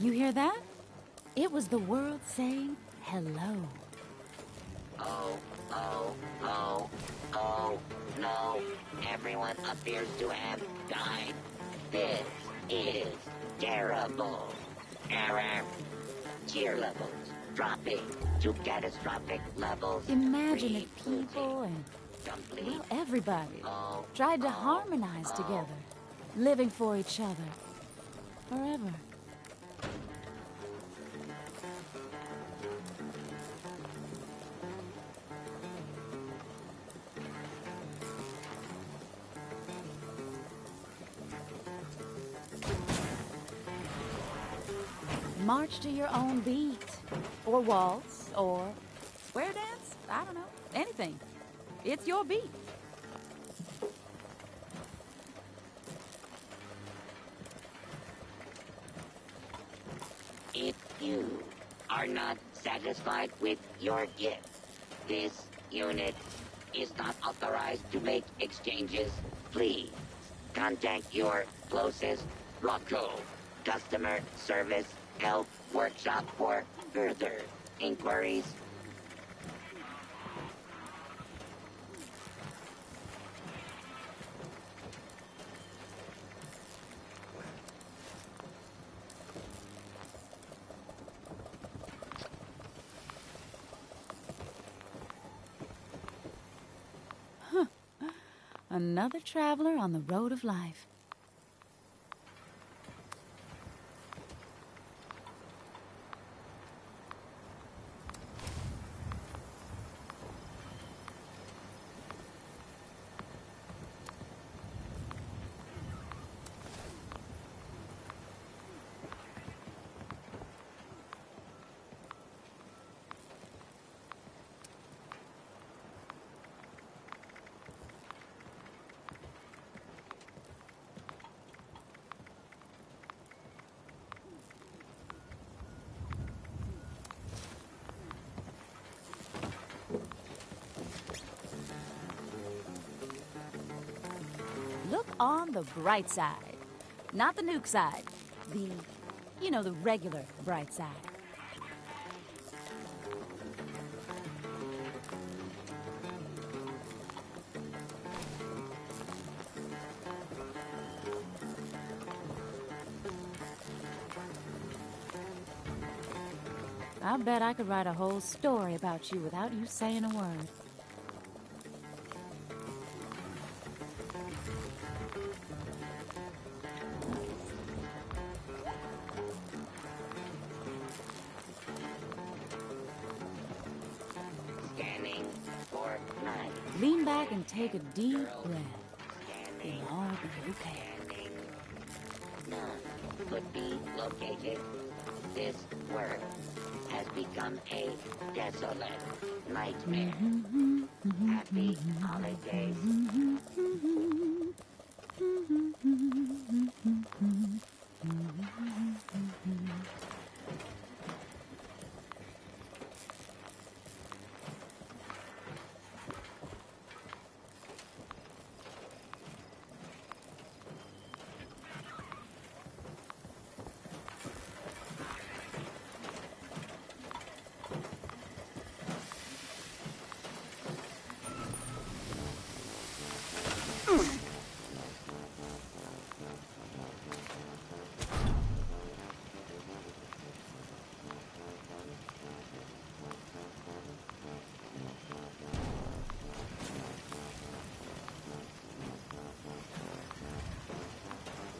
You hear that? It was the world saying hello. Oh, no. Everyone appears to have died. This is terrible. Error. Cheer levels dropping to catastrophic levels. Imagine if people and, well, everybody tried to harmonize together, living for each other, forever. March to your own beat, or waltz, or square dance, I don't know, anything. It's your beat. If you are not satisfied with your gift, this unit is not authorized to make exchanges. Please contact your closest Rocco customer service help workshop for further inquiries. Another traveler on the road of life. on the bright side. Not the nuke side. The regular bright side. I bet I could write a whole story about you without you saying a word. Scanning for night. Lean back and take a deep breath. It'll all be okay. None could be located. This world has become a desolate nightmare. Happy holidays.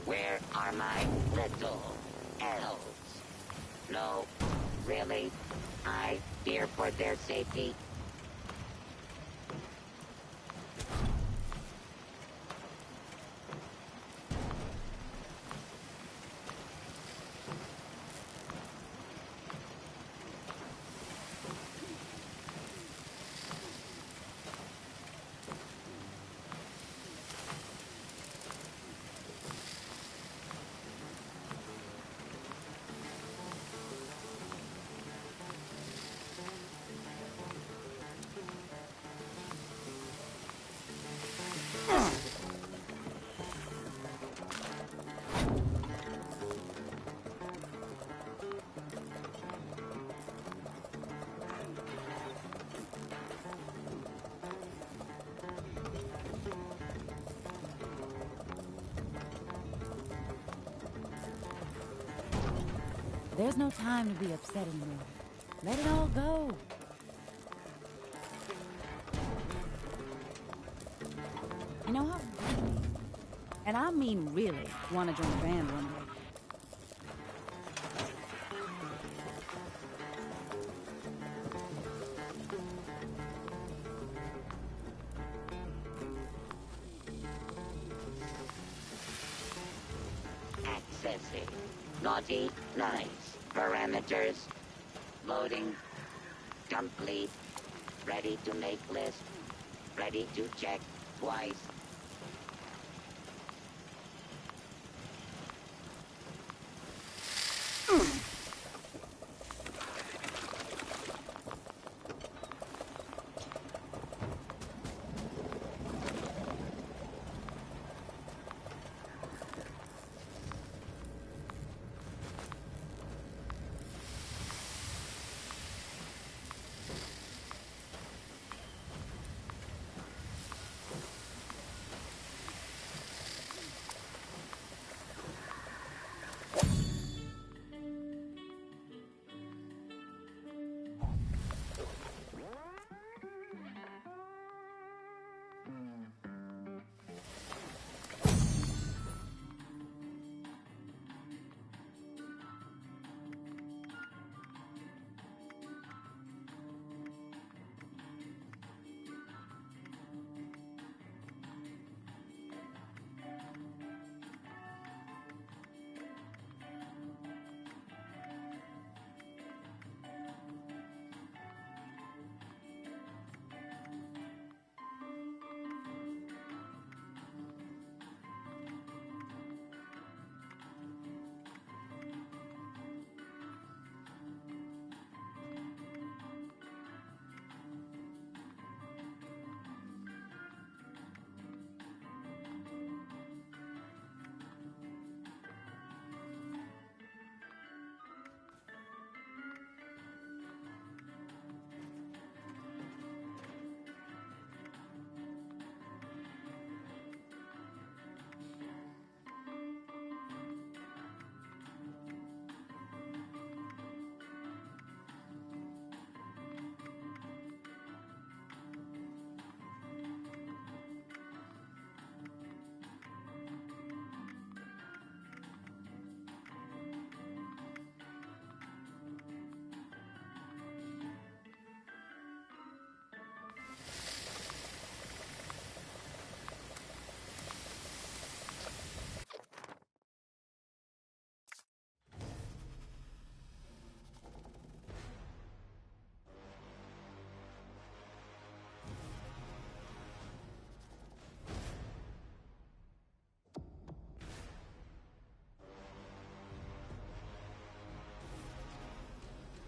Where are my little elves? No, really? I fear for their safety. There's no time to be upset anymore. Let it all go. You know how really, and I mean really, want to join a band one day. Accessing. Naughty, nice. Parameters. Loading. Complete. Ready to make list. Ready to check twice.